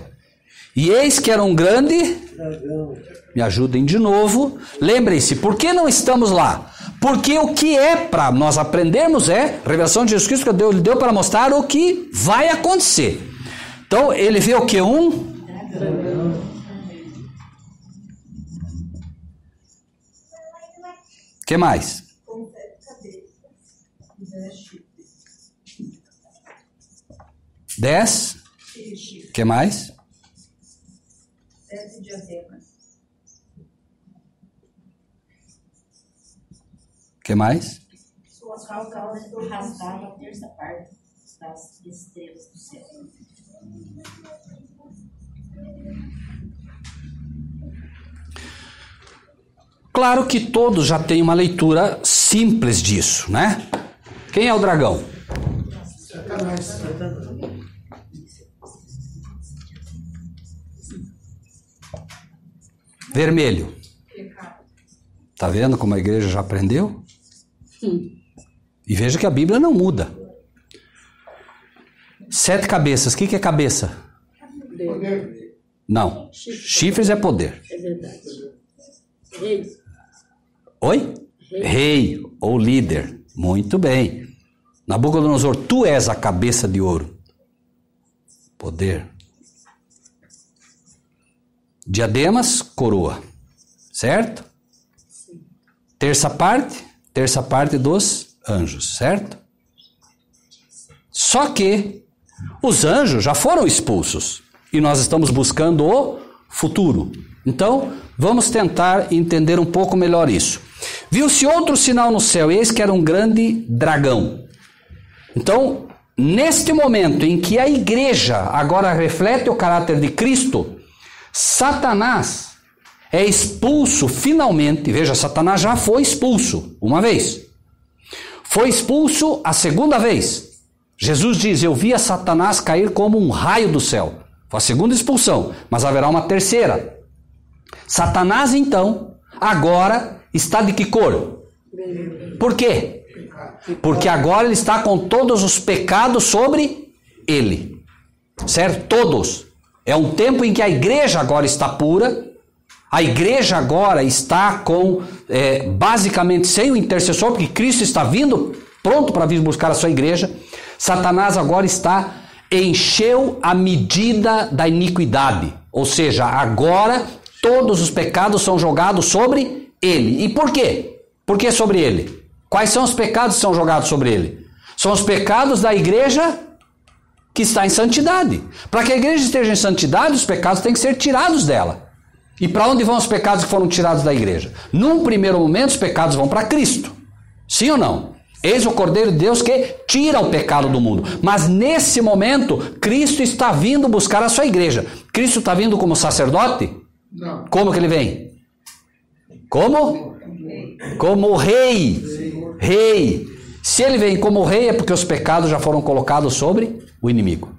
E eis que era um grande... Me ajudem de novo. Lembrem-se, por que não estamos lá? Porque o que é para nós aprendermos é a revelação de Jesus Cristo que Deus lhe deu para mostrar o que vai acontecer. Então, ele vê o que? Um... O que mais? 10. O que mais? 7 diademas. O que mais? Suas calças arrastavam a terça parte das estrelas do céu. Claro que todos já têm uma leitura simples disso, né? Quem é o dragão? Satanás. Vermelho. Tá vendo como a igreja já aprendeu? E veja que a Bíblia não muda. 7 cabeças. O que é cabeça? Poder. Não. Chifres é poder. É verdade. Rei. Oi? Rei ou líder. Muito bem. Nabucodonosor, tu és a cabeça de ouro. Poder. Diademas, coroa. Certo? Sim. Terça parte dos anjos, certo? Só que os anjos já foram expulsos e nós estamos buscando o futuro. Então, vamos tentar entender um pouco melhor isso. Viu-se outro sinal no céu, e eis que era um grande dragão. Então, neste momento em que a igreja agora reflete o caráter de Cristo, Satanás é expulso finalmente. Veja, Satanás já foi expulso uma vez. Foi expulso a segunda vez. Jesus diz, eu vi a Satanás cair como um raio do céu. Foi a segunda expulsão, mas haverá uma terceira. Satanás, então, agora está de que cor? Por quê? Porque agora ele está com todos os pecados sobre ele. Certo? Todos. É um tempo em que a igreja agora está pura. A igreja agora está com, basicamente, sem o intercessor, porque Cristo está vindo, pronto para vir buscar a sua igreja. Satanás agora encheu a medida da iniquidade. Ou seja, agora todos os pecados são jogados sobre ele. E por quê? Por que sobre ele? Quais são os pecados que são jogados sobre ele? São os pecados da igreja que está em santidade. Para que a igreja esteja em santidade, os pecados têm que ser tirados dela. E para onde vão os pecados que foram tirados da igreja? Num primeiro momento, os pecados vão para Cristo. Sim ou não? Eis o Cordeiro de Deus que tira o pecado do mundo. Mas nesse momento, Cristo está vindo buscar a sua igreja. Cristo está vindo como sacerdote? Não. Como que ele vem? Como? Como rei. Rei. Se ele vem como rei, é porque os pecados já foram colocados sobre o inimigo.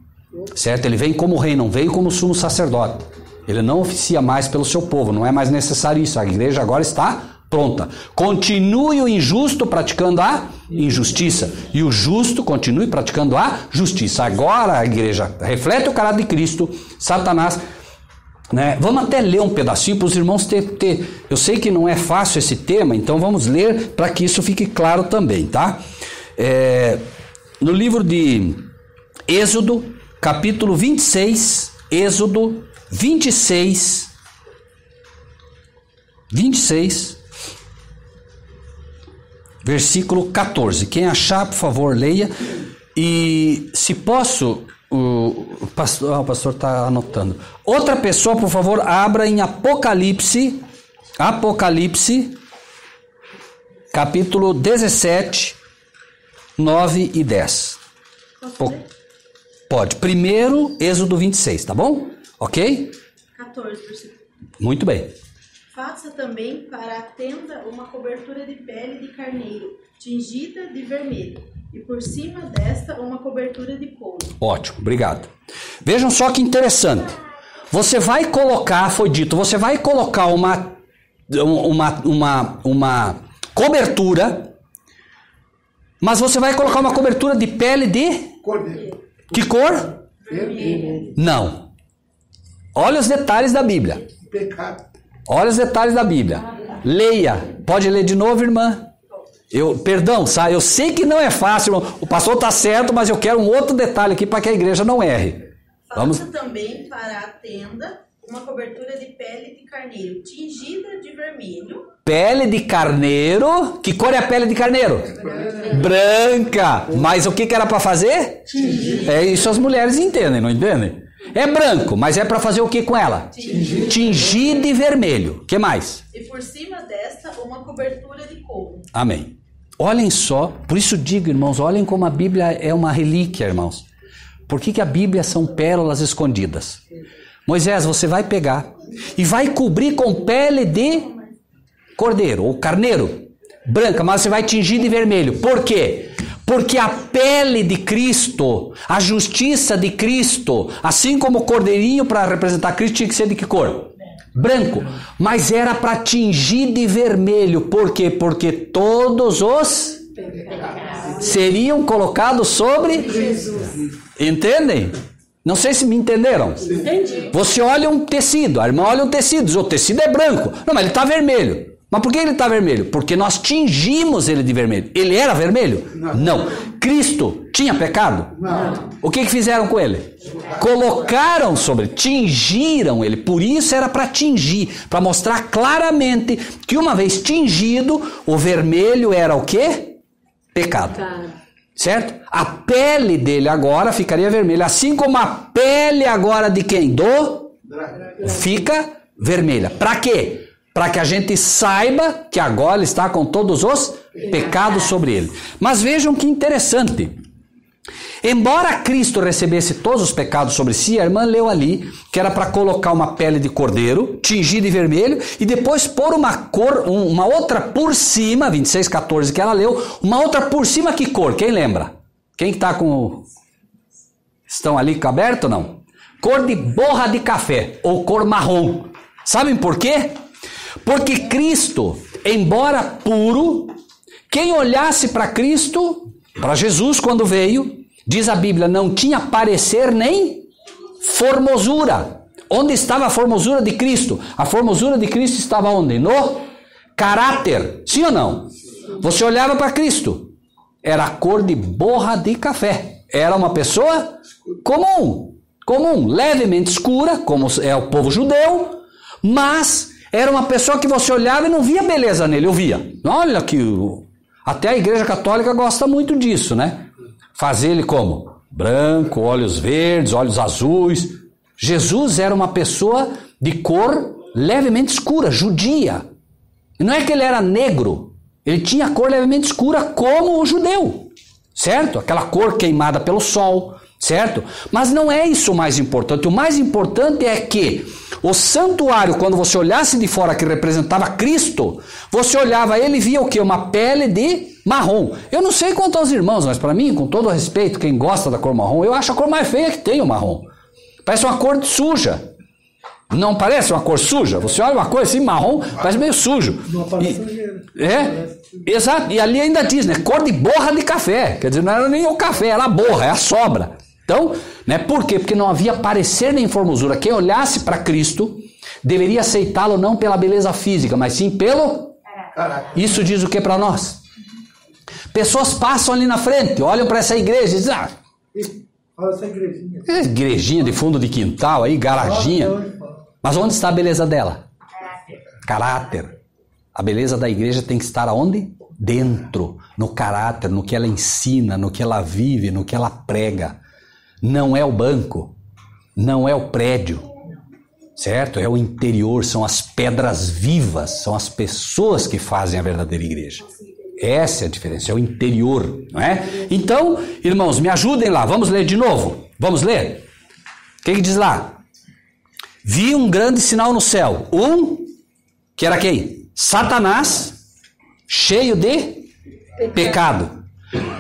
Certo? Ele vem como rei, não veio como sumo sacerdote. Ele não oficia mais pelo seu povo, não é mais necessário isso. A igreja agora está pronta. Continue o injusto praticando a injustiça, e o justo continue praticando a justiça. Agora a igreja reflete o caráter de Cristo. Satanás, né? Vamos até ler um pedacinho para os irmãos ter. Eu sei que não é fácil esse tema, então vamos ler para que isso fique claro também, tá? No livro de Êxodo, capítulo 26, Êxodo 26, versículo 14. Quem achar, por favor, leia. E se posso, O pastor está anotando. Outra pessoa, por favor, abra em Apocalipse, capítulo 17, 9 e 10. Pode. Primeiro, Êxodo 26, tá bom? Ok? 14, versículo. Muito bem. Faça também para a tenda uma cobertura de pele de carneiro, tingida de vermelho, e por cima desta uma cobertura de couro. Ótimo, obrigado. Vejam só que interessante. Você vai colocar, foi dito, você vai colocar uma cobertura, mas você vai colocar uma cobertura de pele de... Cordeiro. Que cor? Vermelho. Não. Olha os detalhes da Bíblia. Pecado. Olha os detalhes da Bíblia. Leia. Pode ler de novo, irmã? Perdão, sabe? Eu sei que não é fácil, irmão. O pastor está certo, mas eu quero um outro detalhe aqui para que a igreja não erre. Faça também para a tenda uma cobertura de pele de carneiro, tingida de vermelho. Pele de carneiro. Que cor é a pele de carneiro? Branca. Mas o que era para fazer? Tingir. É isso as mulheres entendem, não entendem? É branco, mas é para fazer o que com ela? Tingir de vermelho. O que mais? E por cima desta, uma cobertura de couro. Amém. Olhem só, por isso digo, irmãos, olhem como a Bíblia é uma relíquia, irmãos. Por que a Bíblia são pérolas escondidas? Moisés, você vai pegar e vai cobrir com pele de cordeiro ou carneiro, branca, mas você vai tingir de vermelho. Por quê? Porque a pele de Cristo, a justiça de Cristo, assim como o cordeirinho para representar Cristo tinha que ser de que cor? Branco. Mas era para tingir de vermelho. Por quê? Porque todos os seriam colocados sobre Jesus. Entendem? Não sei se me entenderam. Entendi. Você olha um tecido, a irmã olha um tecido, diz, o tecido é branco. Não, mas ele está vermelho. Mas por que ele está vermelho? Porque nós tingimos ele de vermelho. Ele era vermelho? Não. Cristo tinha pecado? Não. O que fizeram com ele? Colocaram sobre, tingiram ele. Por isso era para tingir, para mostrar claramente que uma vez tingido, o vermelho era o quê? Pecado. Certo? A pele dele agora ficaria vermelha, assim como a pele agora de quem? Fica vermelha. Para quê? Para que a gente saiba que agora ele está com todos os pecados sobre ele. Mas vejam que interessante. Embora Cristo recebesse todos os pecados sobre si, a irmã leu ali que era para colocar uma pele de cordeiro, tingir de vermelho, e depois pôr uma outra por cima, 26:14 que ela leu, uma outra por cima, que cor? Quem lembra? Quem está com... Estão ali com aberto ou não? Cor de borra de café, ou cor marrom. Sabem por quê? Porque Cristo, embora puro, quem olhasse para Cristo, para Jesus quando veio, diz a Bíblia, não tinha parecer nem formosura. Onde estava a formosura de Cristo? A formosura de Cristo estava onde? No caráter. Sim ou não? Você olhava para Cristo, era a cor de borra de café. Era uma pessoa comum, levemente escura, como é o povo judeu, mas era uma pessoa que você olhava e não via beleza nele, eu via. Olha que... Até a Igreja Católica gosta muito disso, né? Fazer ele como? Branco, olhos verdes, olhos azuis. Jesus era uma pessoa de cor levemente escura, judia. E não é que ele era negro, ele tinha cor levemente escura como o judeu, certo? Aquela cor queimada pelo sol, certo? Mas não é isso o mais importante. O mais importante é que o santuário, quando você olhasse de fora que representava Cristo, você olhava ele e via o quê? Uma pele de marrom. Eu não sei quanto aos irmãos, mas para mim, com todo o respeito, quem gosta da cor marrom, eu acho a cor mais feia que tem o marrom. Parece uma cor suja. Não parece uma cor suja? Você olha uma cor assim, marrom, parece meio sujo. Não aparece sujeira. Exato. E ali ainda diz, né? Cor de borra de café. Quer dizer, não era nem o café, era a borra, é a sobra. Então, né? Por quê? Porque não havia parecer nem formosura. Quem olhasse para Cristo deveria aceitá-lo não pela beleza física, mas sim pelo... Isso diz o que para nós? Pessoas passam ali na frente, olham para essa igreja e dizem, Olha essa igrejinha. Igrejinha de fundo de quintal aí, garaginha. Mas onde está a beleza dela? Caráter. A beleza da igreja tem que estar aonde? Dentro, no caráter, no que ela ensina, no que ela vive, no que ela prega. não é o banco, não é o prédio, certo? É o interior, são as pedras vivas, são as pessoas que fazem a verdadeira igreja. Essa é a diferença, é o interior, não é? Então, irmãos, me ajudem lá, vamos ler de novo. Vamos ler? O que diz lá? Vi um grande sinal no céu. Que era quem? Satanás, cheio de pecado,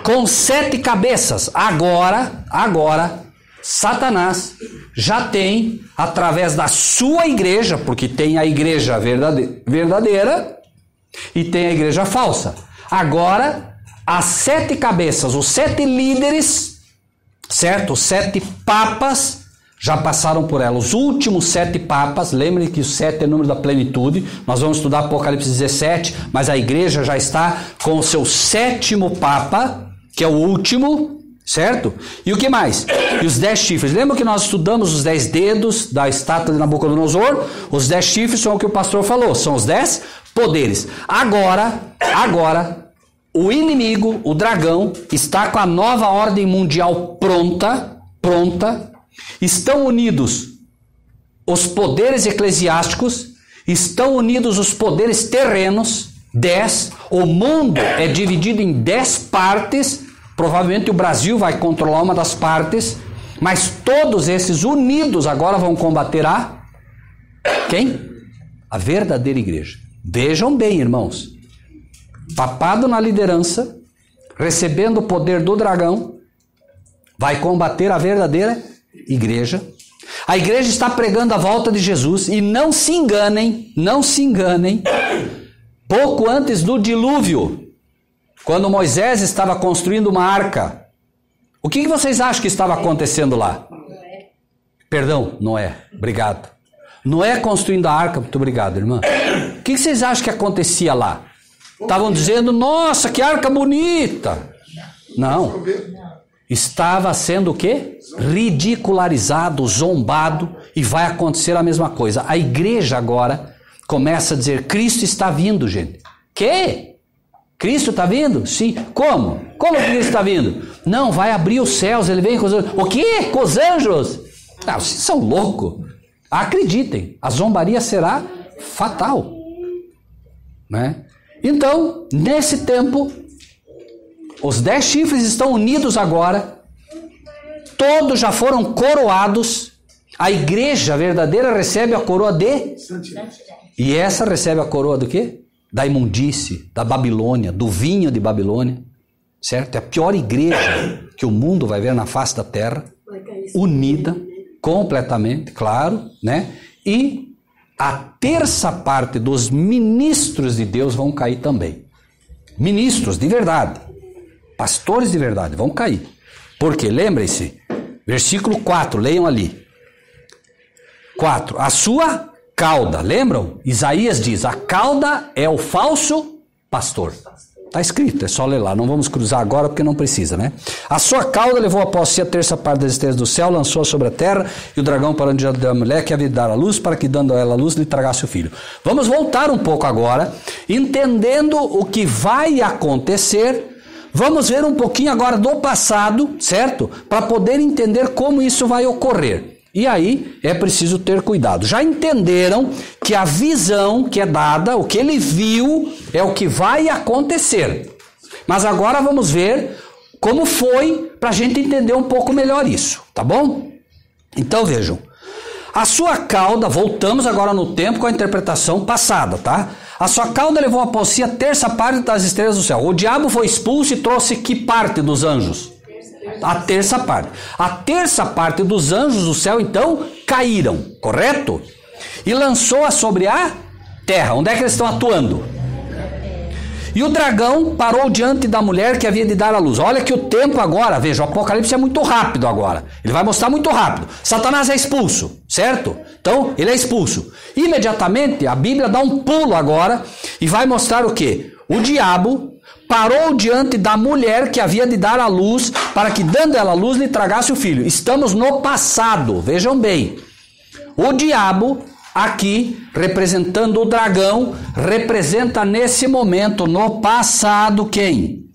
com 7 cabeças. Agora, Satanás já tem, através da sua igreja, porque tem a igreja verdadeira e tem a igreja falsa. Agora, as 7 cabeças, os 7 líderes, certo? Os 7 papas já passaram por ela. Os últimos 7 papas, lembrem que o 7 é o número da plenitude. Nós vamos estudar Apocalipse 17, mas a igreja já está com o seu 7º papa, que é o último, certo? E o que mais? E os 10 chifres. Lembra que nós estudamos os 10 dedos da estátua de Nabucodonosor? Os 10 chifres são o que o pastor falou, são os 10 poderes. Agora, o inimigo, o dragão, está com a nova ordem mundial pronta. Estão unidos os poderes eclesiásticos, estão unidos os poderes terrenos, 10. O mundo é dividido em 10 partes. Provavelmente o Brasil vai controlar uma das partes, mas todos esses unidos agora vão combater a quem? A verdadeira igreja. Vejam bem, irmãos. Papado na liderança, recebendo o poder do dragão, vai combater a verdadeira igreja. A igreja está pregando a volta de Jesus e não se enganem, pouco antes do dilúvio, quando Moisés estava construindo uma arca, o que vocês acham que estava acontecendo lá? Noé, obrigado. Noé construindo a arca, muito obrigado, irmã. O que vocês acham que acontecia lá? Estavam dizendo, nossa, que arca bonita. Não. Estava sendo o quê? Ridicularizado, zombado, e vai acontecer a mesma coisa. A igreja agora começa a dizer, Cristo está vindo, gente. Que? Cristo está vindo? Sim. Como? Como Cristo está vindo? Não, vai abrir os céus, ele vem com os anjos. O quê? Com os anjos? Não, vocês são loucos. Acreditem, a zombaria será fatal. Né? Então, nesse tempo, os 10 chifres estão unidos agora, todos já foram coroados, a igreja verdadeira recebe a coroa de santidade. E essa recebe a coroa do quê? Da imundície, da Babilônia, do vinho de Babilônia, certo? É a pior igreja que o mundo vai ver na face da terra, unida, completamente, claro, né? E a terça parte dos ministros de Deus vão cair também. Ministros de verdade. Pastores de verdade vão cair. Porque, lembrem-se, versículo 4, leiam ali. 4, a sua cauda, lembram? Isaías diz, a cauda é o falso pastor. Está escrito, é só ler lá, não vamos cruzar agora porque não precisa, né? A sua cauda levou após si a terça parte das estrelas do céu, lançou sobre a terra, e o dragão parando diante da mulher que havia de dar a luz, para que dando a ela a luz lhe tragasse o filho. Vamos voltar um pouco agora, entendendo o que vai acontecer. Vamos ver um pouquinho agora do passado, certo? Para poder entender como isso vai ocorrer. E aí é preciso ter cuidado. Já entenderam que a visão que é dada, o que ele viu, é o que vai acontecer. Mas agora vamos ver como foi, para a gente entender um pouco melhor isso, tá bom? Então vejam. A sua cauda, voltamos agora no tempo com a interpretação passada, tá? A sua cauda levou após si a terça parte das estrelas do céu. O diabo foi expulso e trouxe que parte dos anjos? A terça parte. A terça parte dos anjos do céu, então, caíram, correto? E lançou-a sobre a terra. Onde é que eles estão atuando? E o dragão parou diante da mulher que havia de dar a luz. Olha que o tempo agora, veja, o Apocalipse é muito rápido agora. Ele vai mostrar muito rápido. Satanás é expulso, certo? Então, ele é expulso. Imediatamente, a Bíblia dá um pulo agora e vai mostrar o quê? O diabo parou diante da mulher que havia de dar a luz, para que dando ela a luz lhe tragasse o filho. Estamos no passado, vejam bem. O diabo, aqui, representando o dragão, representa nesse momento, no passado, quem?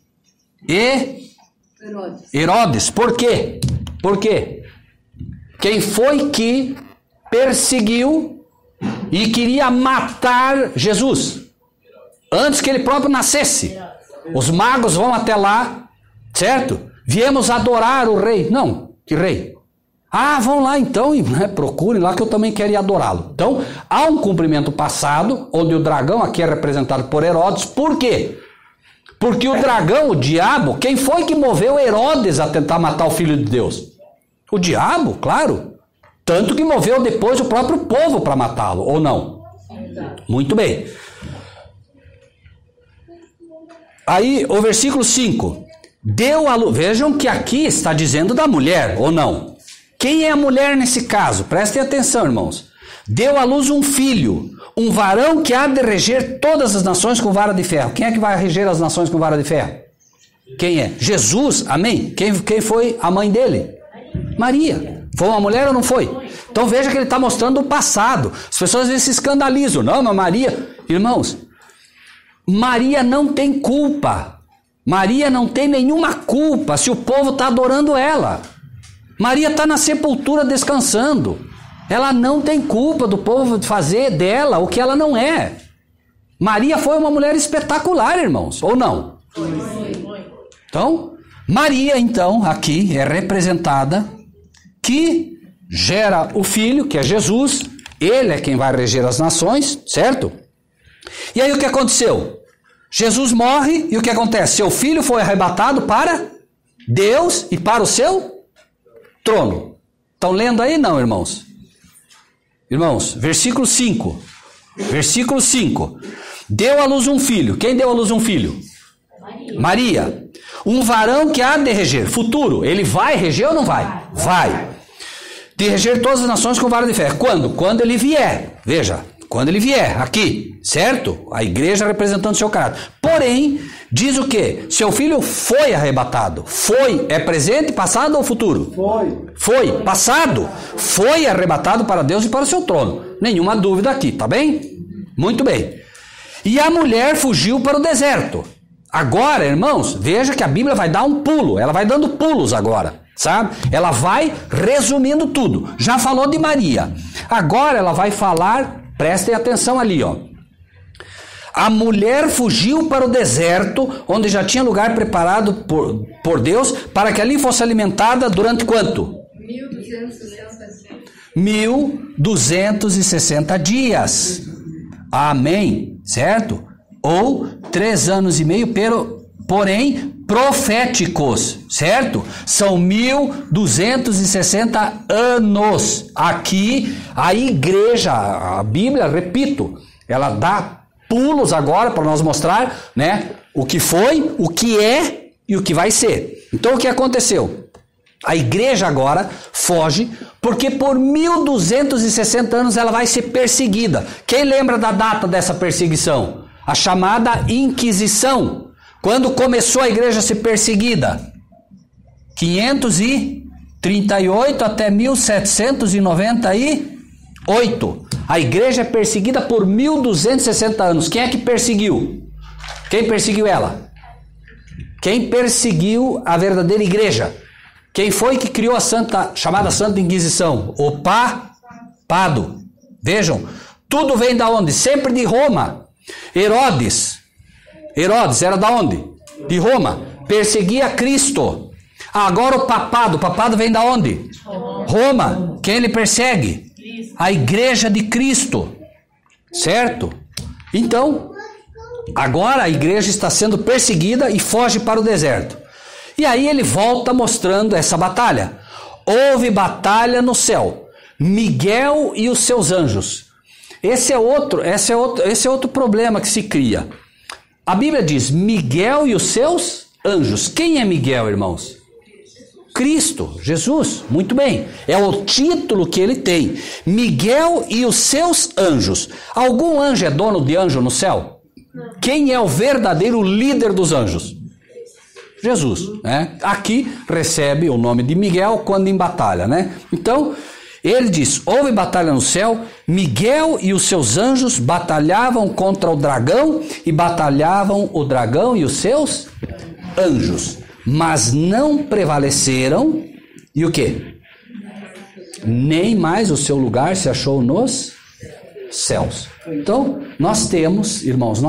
Herodes. Por quê? Por quê? Quem foi que perseguiu e queria matar Jesus? Antes que ele próprio nascesse. Os magos vão até lá, certo? Viemos adorar o rei. Não, que rei? Ah, vão lá então e procurem lá que eu também quero ir adorá-lo. Então, há um cumprimento passado, onde o dragão aqui é representado por Herodes. Por quê? Porque o dragão, o diabo, quem foi que moveu Herodes a tentar matar o Filho de Deus? O diabo, claro. Tanto que moveu depois o próprio povo para matá-lo, ou não? Muito bem. Aí, o versículo 5. Deu a luz. Vejam que aqui está dizendo da mulher, ou não? Quem é a mulher nesse caso? Prestem atenção, irmãos. Deu à luz um filho, um varão que há de reger todas as nações com vara de ferro. Quem é que vai reger as nações com vara de ferro? Quem é? Jesus, amém? Quem foi a mãe dele? Maria. Foi uma mulher ou não foi? Então veja que ele está mostrando o passado. As pessoas às vezes se escandalizam. Não, mas Maria... Irmãos, Maria não tem culpa. Maria não tem nenhuma culpa se o povo está adorando ela. Maria está na sepultura descansando. Ela não tem culpa do povo de fazer dela o que ela não é. Maria foi uma mulher espetacular, irmãos, ou não? Então, Maria, então, aqui é representada que gera o filho, que é Jesus. Ele é quem vai reger as nações, certo? E aí o que aconteceu? Jesus morre e o que acontece? Seu filho foi arrebatado para Deus e para o seu trono. Estão lendo aí? Não, irmãos? Irmãos, versículo 5. Versículo 5. Deu à luz um filho. Quem deu à luz um filho? Maria. Um varão que há de reger. Futuro. Ele vai reger ou não vai? Vai. De reger todas as nações com vara de ferro. Quando? Quando ele vier. Veja. Quando ele vier, aqui, certo? A igreja representando seu caráter. Porém, diz o quê? Seu filho foi arrebatado. Foi, é presente, passado ou futuro? Foi, passado. Foi arrebatado para Deus e para o seu trono. Nenhuma dúvida aqui, tá bem? Muito bem. E a mulher fugiu para o deserto. Agora, irmãos, veja que a Bíblia vai dar um pulo. Ela vai dando pulos agora, sabe? Ela vai resumindo tudo. Já falou de Maria. Agora ela vai falar... Prestem atenção ali, ó. A mulher fugiu para o deserto, onde já tinha lugar preparado por Deus, para que ali fosse alimentada durante quanto? 1260 dias. Amém, certo? Ou 3 anos e meio, porém proféticos, certo? São 1260 anos. Aqui a igreja, a Bíblia, repito, ela dá pulos agora para nós mostrar, né, o que foi, o que é e o que vai ser. Então o que aconteceu? A igreja agora foge porque por 1260 anos ela vai ser perseguida. Quem lembra da data dessa perseguição? A chamada Inquisição. Quando começou a igreja a ser perseguida? 538 até 1798. A igreja é perseguida por 1260 anos. Quem é que perseguiu? Quem perseguiu ela? Quem perseguiu a verdadeira igreja? Quem foi que criou a chamada Santa Inquisição? O papado. Vejam, tudo vem da onde? Sempre de Roma. Herodes era da onde? De Roma. Perseguia Cristo. Agora o papado vem da onde? Roma. Quem ele persegue? A igreja de Cristo. Certo? Então, agora a igreja está sendo perseguida e foge para o deserto. E aí ele volta mostrando essa batalha. Houve batalha no céu. Miguel e os seus anjos. Esse é outro problema que se cria. A Bíblia diz Miguel e os seus anjos. Quem é Miguel, irmãos? Cristo, Jesus, muito bem. É o título que ele tem. Miguel e os seus anjos. Algum anjo é dono de anjo no céu? Quem é o verdadeiro líder dos anjos? Jesus, né? Aqui recebe o nome de Miguel quando em batalha, né? Então, ele diz, houve batalha no céu, Miguel e os seus anjos batalhavam contra o dragão, e batalhavam o dragão e os seus anjos, mas não prevaleceram E o quê? Nem mais o seu lugar se achou nos céus. Então, nós temos, irmãos,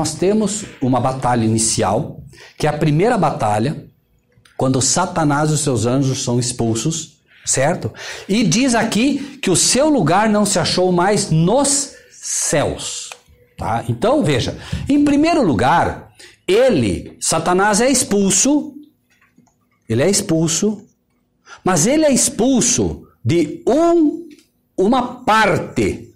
uma batalha inicial, que é a primeira batalha, quando Satanás e os seus anjos são expulsos, certo? E diz aqui que o seu lugar não se achou mais nos céus. Tá? Então, veja, em primeiro lugar, Satanás é expulso, mas ele é expulso de uma parte.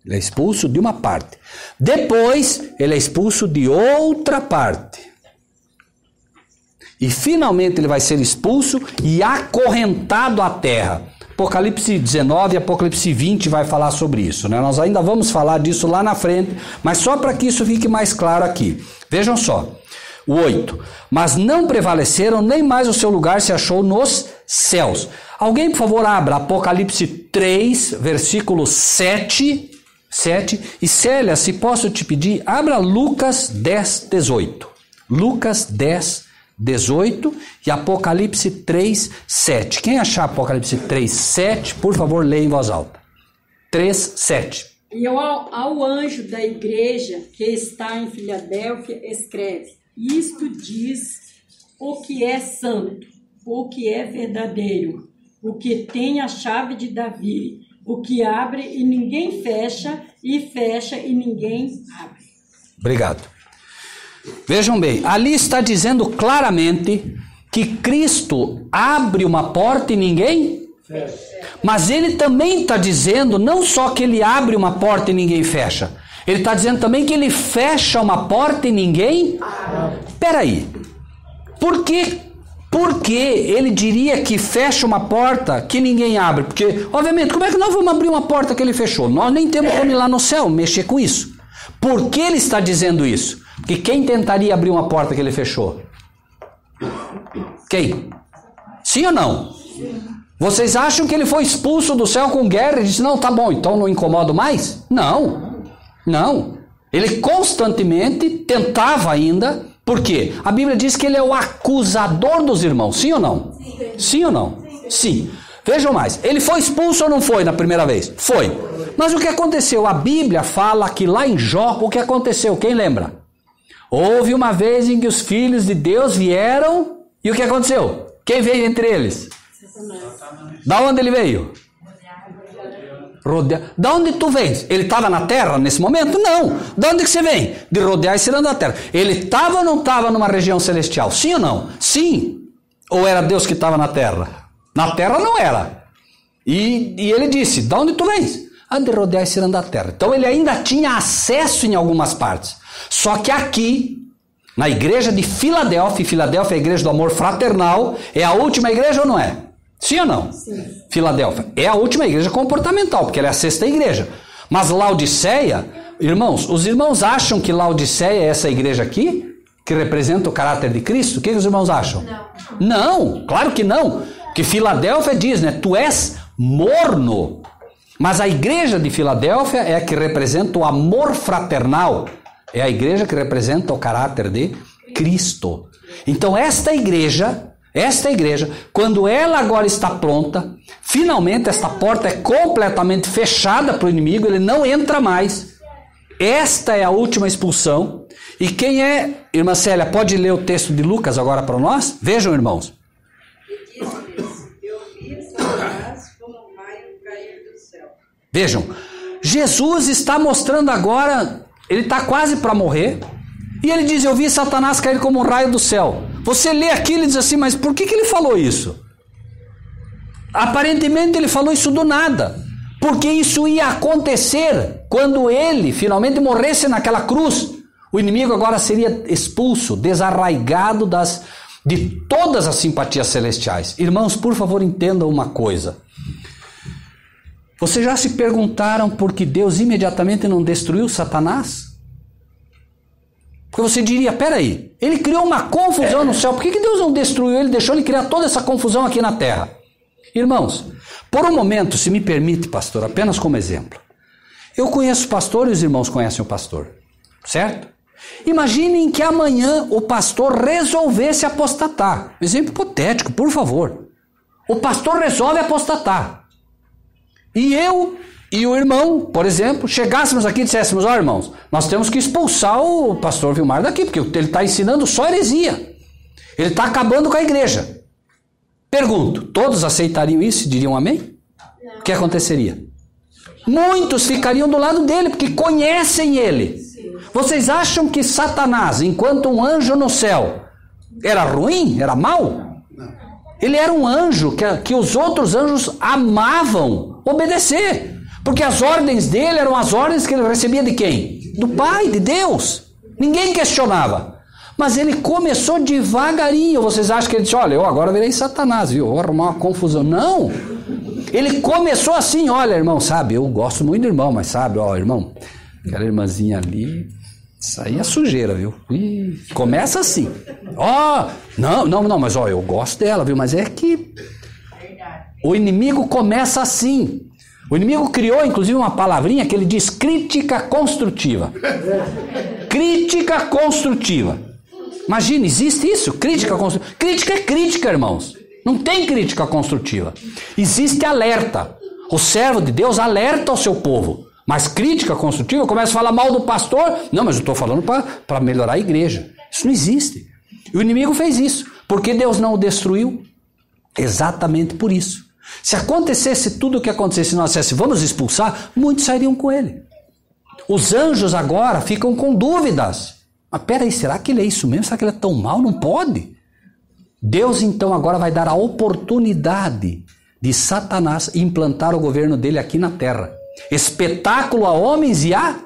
Ele é expulso de uma parte. Depois, ele é expulso de outra parte. E finalmente ele vai ser expulso e acorrentado à terra. Apocalipse 19 e Apocalipse 20 vai falar sobre isso, né? Nós ainda vamos falar disso lá na frente, mas só para que isso fique mais claro aqui. Vejam só, o 8. Mas não prevaleceram, nem mais o seu lugar se achou nos céus. Alguém, por favor, abra Apocalipse 3, versículo 7. E Célia, se posso te pedir, abra Lucas 10, 18. Lucas 10, 18 e Apocalipse 3, 7. Quem achar Apocalipse 3, 7, por favor, leia em voz alta. 3, 7. E ao anjo da igreja que está em Filadélfia escreve: isto diz o que é santo, o que é verdadeiro, o que tem a chave de Davi, o que abre e ninguém fecha, e fecha e ninguém abre. Obrigado. Vejam bem, ali está dizendo claramente que Cristo abre uma porta e ninguém fecha. Mas ele também está dizendo não só que ele abre uma porta e ninguém fecha, ele está dizendo também que ele fecha uma porta e ninguém abre. Peraí, por que ele diria que fecha uma porta que ninguém abre? Porque, obviamente, como é que nós vamos abrir uma porta que ele fechou? Nós nem temos como ir lá no céu mexer com isso. Por que ele está dizendo isso? Porque quem tentaria abrir uma porta que ele fechou? Quem? Sim ou não? Sim. Vocês acham que ele foi expulso do céu com guerra e disse, não, tá bom, então não incomodo mais? Não. Ele constantemente tentava ainda, por quê? A Bíblia diz que ele é o acusador dos irmãos, sim ou não? Sim ou não? Sim. Vejam mais, ele foi expulso ou não foi na primeira vez? Foi. Mas o que aconteceu? A Bíblia fala que lá em Jó, o que aconteceu? Quem lembra? Houve uma vez em que os filhos de Deus vieram, e o que aconteceu? Quem veio entre eles? Da onde ele veio? Rodear. Da onde tu vens? Ele estava na terra nesse momento? Não. De onde que você vem? De rodear e ser da terra. Ele estava ou não estava numa região celestial? Sim ou não? Sim. Ou era Deus que estava na terra? Na terra não era. E ele disse, de onde tu vens? De rodear e ser da terra. Então ele ainda tinha acesso em algumas partes. Só que aqui, na igreja de Filadélfia, Filadélfia é a igreja do amor fraternal, é a última igreja ou não é? Sim ou não? Sim. Filadélfia é a última igreja comportamental, porque ela é a sexta igreja. Mas Laodiceia, irmãos, os irmãos acham que Laodiceia é essa igreja aqui, que representa o caráter de Cristo? O que os irmãos acham? Não, claro que não. Porque Filadélfia diz, né? Tu és morno. Mas a igreja de Filadélfia é a que representa o amor fraternal. É a igreja que representa o caráter de Cristo. Então esta igreja, quando ela agora está pronta, finalmente esta porta é completamente fechada para o inimigo, ele não entra mais. Esta é a última expulsão. E quem é, irmã Célia, pode ler o texto de Lucas agora para nós? Vejam, irmãos. E disse-lhes, eu vi Satanás como um raio cair do céu. Vejam, Jesus está mostrando agora, ele está quase para morrer, e ele diz, eu vi Satanás cair como um raio do céu. Você lê aqui e diz assim, mas por que ele falou isso? Aparentemente ele falou isso do nada, porque isso ia acontecer quando ele finalmente morresse naquela cruz. O inimigo agora seria expulso, desarraigado de todas as simpatias celestiais. Irmãos, por favor, entendam uma coisa. Vocês já se perguntaram por que Deus imediatamente não destruiu Satanás? Porque você diria, peraí, ele criou uma confusão no céu, por que Deus não destruiu ele, deixou ele criar toda essa confusão aqui na terra? Irmãos, por um momento, se me permite, pastor, apenas como exemplo. Eu conheço o pastor e os irmãos conhecem o pastor, certo? Imaginem que amanhã o pastor resolvesse apostatar. Exemplo hipotético, por favor. O pastor resolve apostatar. E eu e o irmão, por exemplo, chegássemos aqui e disséssemos: ó, irmãos, nós temos que expulsar o pastor Vilmar daqui, porque ele está ensinando só heresia. Ele está acabando com a igreja. Pergunto, todos aceitariam isso e diriam amém? O que aconteceria? Muitos ficariam do lado dele, porque conhecem ele. Vocês acham que Satanás, enquanto um anjo no céu, era ruim? Era mau? Ele era um anjo que os outros anjos amavam obedecer. Porque as ordens dele eram as ordens que ele recebia de quem? Do Pai, de Deus. Ninguém questionava. Mas ele começou devagarinho. Vocês acham que ele disse: olha, eu agora virei Satanás, viu? Vou arrumar uma confusão. Não. Ele começou assim: olha, irmão, sabe, eu gosto muito do irmão, mas sabe, ó, irmão, aquela irmãzinha ali, isso aí é sujeira, viu? Ih, começa assim. Ó, não, mas ó, eu gosto dela, viu? Mas é que o inimigo começa assim. O inimigo criou, inclusive, uma palavrinha que ele diz: crítica construtiva. Crítica construtiva. Imagina, existe isso? Crítica construtiva. Crítica é crítica, irmãos. Não tem crítica construtiva. Existe alerta. O servo de Deus alerta o seu povo. Mas crítica construtiva, começa a falar mal do pastor. Não, mas eu estou falando para melhorar a igreja. Isso não existe. E o inimigo fez isso. Por que Deus não o destruiu? Exatamente por isso. Se acontecesse tudo o que acontecesse, nós dissesse: vamos expulsar, muitos sairiam com ele. Os anjos agora ficam com dúvidas. Mas peraí, será que ele é isso mesmo? Será que ele é tão mau? Não pode. Deus então agora vai dar a oportunidade de Satanás implantar o governo dele aqui na terra. Espetáculo a homens e a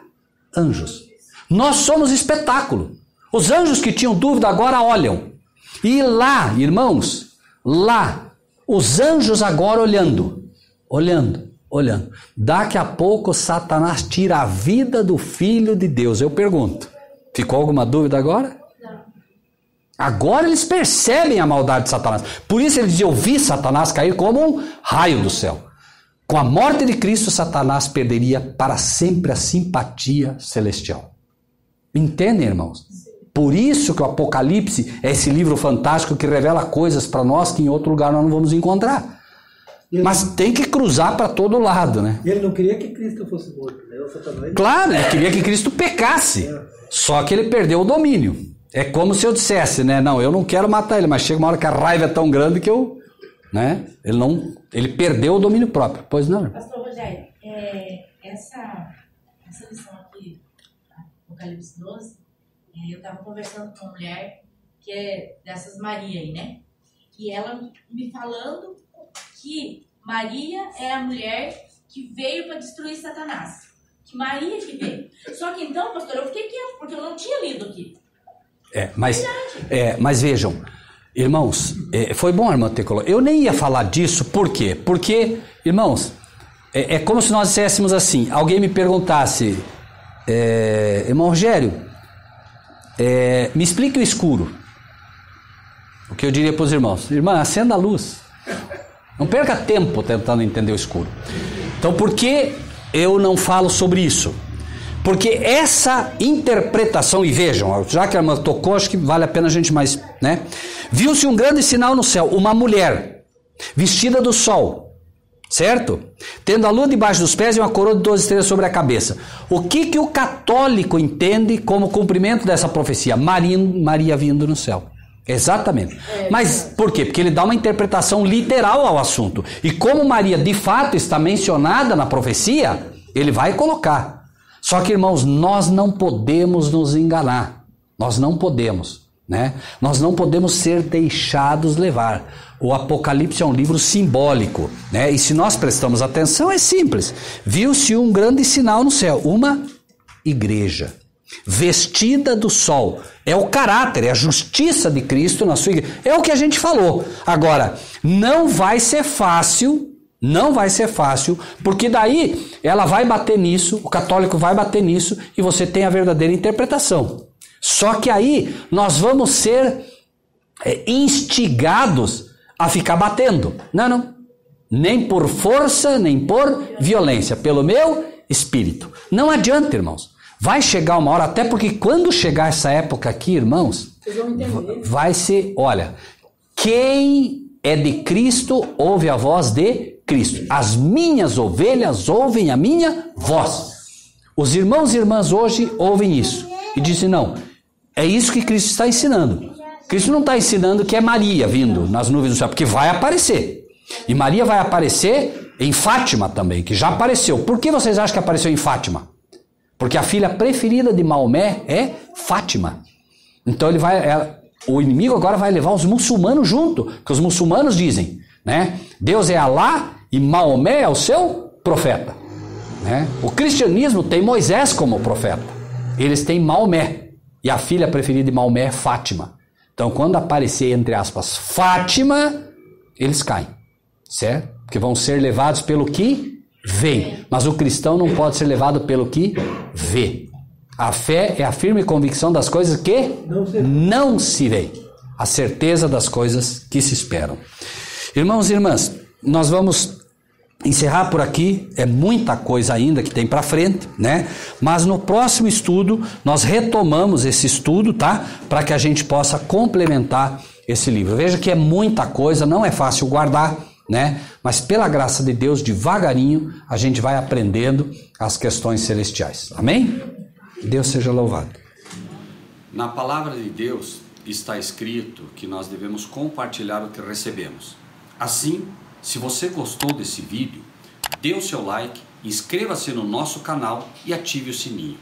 anjos. Nós somos espetáculo. Os anjos que tinham dúvida agora olham. E lá, irmãos, lá, os anjos agora olhando. Daqui a pouco Satanás tira a vida do Filho de Deus. Eu pergunto, ficou alguma dúvida agora? Agora eles percebem a maldade de Satanás. Por isso ele diz: eu vi Satanás cair como um raio do céu. Com a morte de Cristo, Satanás perderia para sempre a simpatia celestial. Entendem, irmãos? Por isso que o Apocalipse é esse livro fantástico que revela coisas para nós que em outro lugar nós não vamos encontrar. Mas tem que cruzar para todo lado, né? Ele não queria que Cristo fosse morto, né? O Satanás... Claro, ele queria que Cristo pecasse. Só que ele perdeu o domínio. É como se eu dissesse, né? Não, eu não quero matar ele, mas chega uma hora que a raiva é tão grande que eu... né? Ele perdeu o domínio próprio. Pois não? Pastor Rogério, essa lição aqui, Apocalipse 12, eu estava conversando com uma mulher que é dessas Maria aí, né? E ela me falando que Maria é a mulher que veio para destruir Satanás. Que Maria que veio. Só que então, pastor, eu fiquei quieto, porque eu não tinha lido aqui. Mas vejam, irmãos, foi bom a irmã ter colocado. Eu nem ia falar disso, por quê? Porque, irmãos, é como se nós disséssemos assim, alguém me perguntasse: irmão Rogério, me explique o escuro. O que eu diria para os irmãos: irmã, acenda a luz. Não perca tempo tentando entender o escuro. Então, por que eu não falo sobre isso? Porque essa interpretação, e vejam, já que a irmã tocou, acho que vale a pena a gente mais, né? Viu-se um grande sinal no céu, uma mulher vestida do sol, certo? Tendo a lua debaixo dos pés e uma coroa de 12 estrelas sobre a cabeça. O que o católico entende como cumprimento dessa profecia? Maria vindo no céu. Exatamente. Mas por quê? Porque ele dá uma interpretação literal ao assunto. E como Maria de fato está mencionada na profecia, ele vai colocar. Só que, irmãos, nós não podemos nos enganar. Nós não podemos, né? Nós não podemos ser deixados levar. O Apocalipse é um livro simbólico, né? E se nós prestamos atenção, é simples. Viu-se um grande sinal no céu, uma igreja vestida do sol. É o caráter, é a justiça de Cristo na sua igreja. É o que a gente falou. Agora, não vai ser fácil, porque daí ela vai bater nisso, o católico vai bater nisso e você tem a verdadeira interpretação. Só que aí nós vamos ser instigados a ficar batendo. Não. Nem por força, nem por violência, pelo meu espírito. Não adianta, irmãos. Vai chegar uma hora, até porque quando chegar essa época aqui, irmãos, vai ser, olha, quem é de Cristo, ouve a voz de Cristo. As minhas ovelhas ouvem a minha voz. Os irmãos e irmãs hoje ouvem isso e dizem, não, é isso que Cristo está ensinando. Cristo não está ensinando que é Maria vindo nas nuvens do céu, porque vai aparecer. E Maria vai aparecer em Fátima também, que já apareceu. Por que vocês acham que apareceu em Fátima? Porque a filha preferida de Maomé é Fátima. Então o inimigo agora vai levar os muçulmanos junto, porque os muçulmanos dizem, né? Deus é Alá e Maomé é o seu profeta. Né? O cristianismo tem Moisés como profeta. Eles têm Maomé. E a filha preferida de Maomé é Fátima. Então, quando aparecer, entre aspas, Fátima, eles caem. Certo? Porque vão ser levados pelo que vem. Mas o cristão não pode ser levado pelo que vê. A fé é a firme convicção das coisas que não se veem. A certeza das coisas que se esperam. Irmãos e irmãs, nós vamos encerrar por aqui. É muita coisa ainda que tem para frente, né? Mas no próximo estudo, nós retomamos esse estudo, tá? Para que a gente possa complementar esse livro. Veja que é muita coisa, não é fácil guardar, né? Mas pela graça de Deus, devagarinho, a gente vai aprendendo as questões celestiais. Amém? Deus seja louvado. Na palavra de Deus está escrito que nós devemos compartilhar o que recebemos. Assim, se você gostou desse vídeo, dê o seu like, inscreva-se no nosso canal e ative o sininho.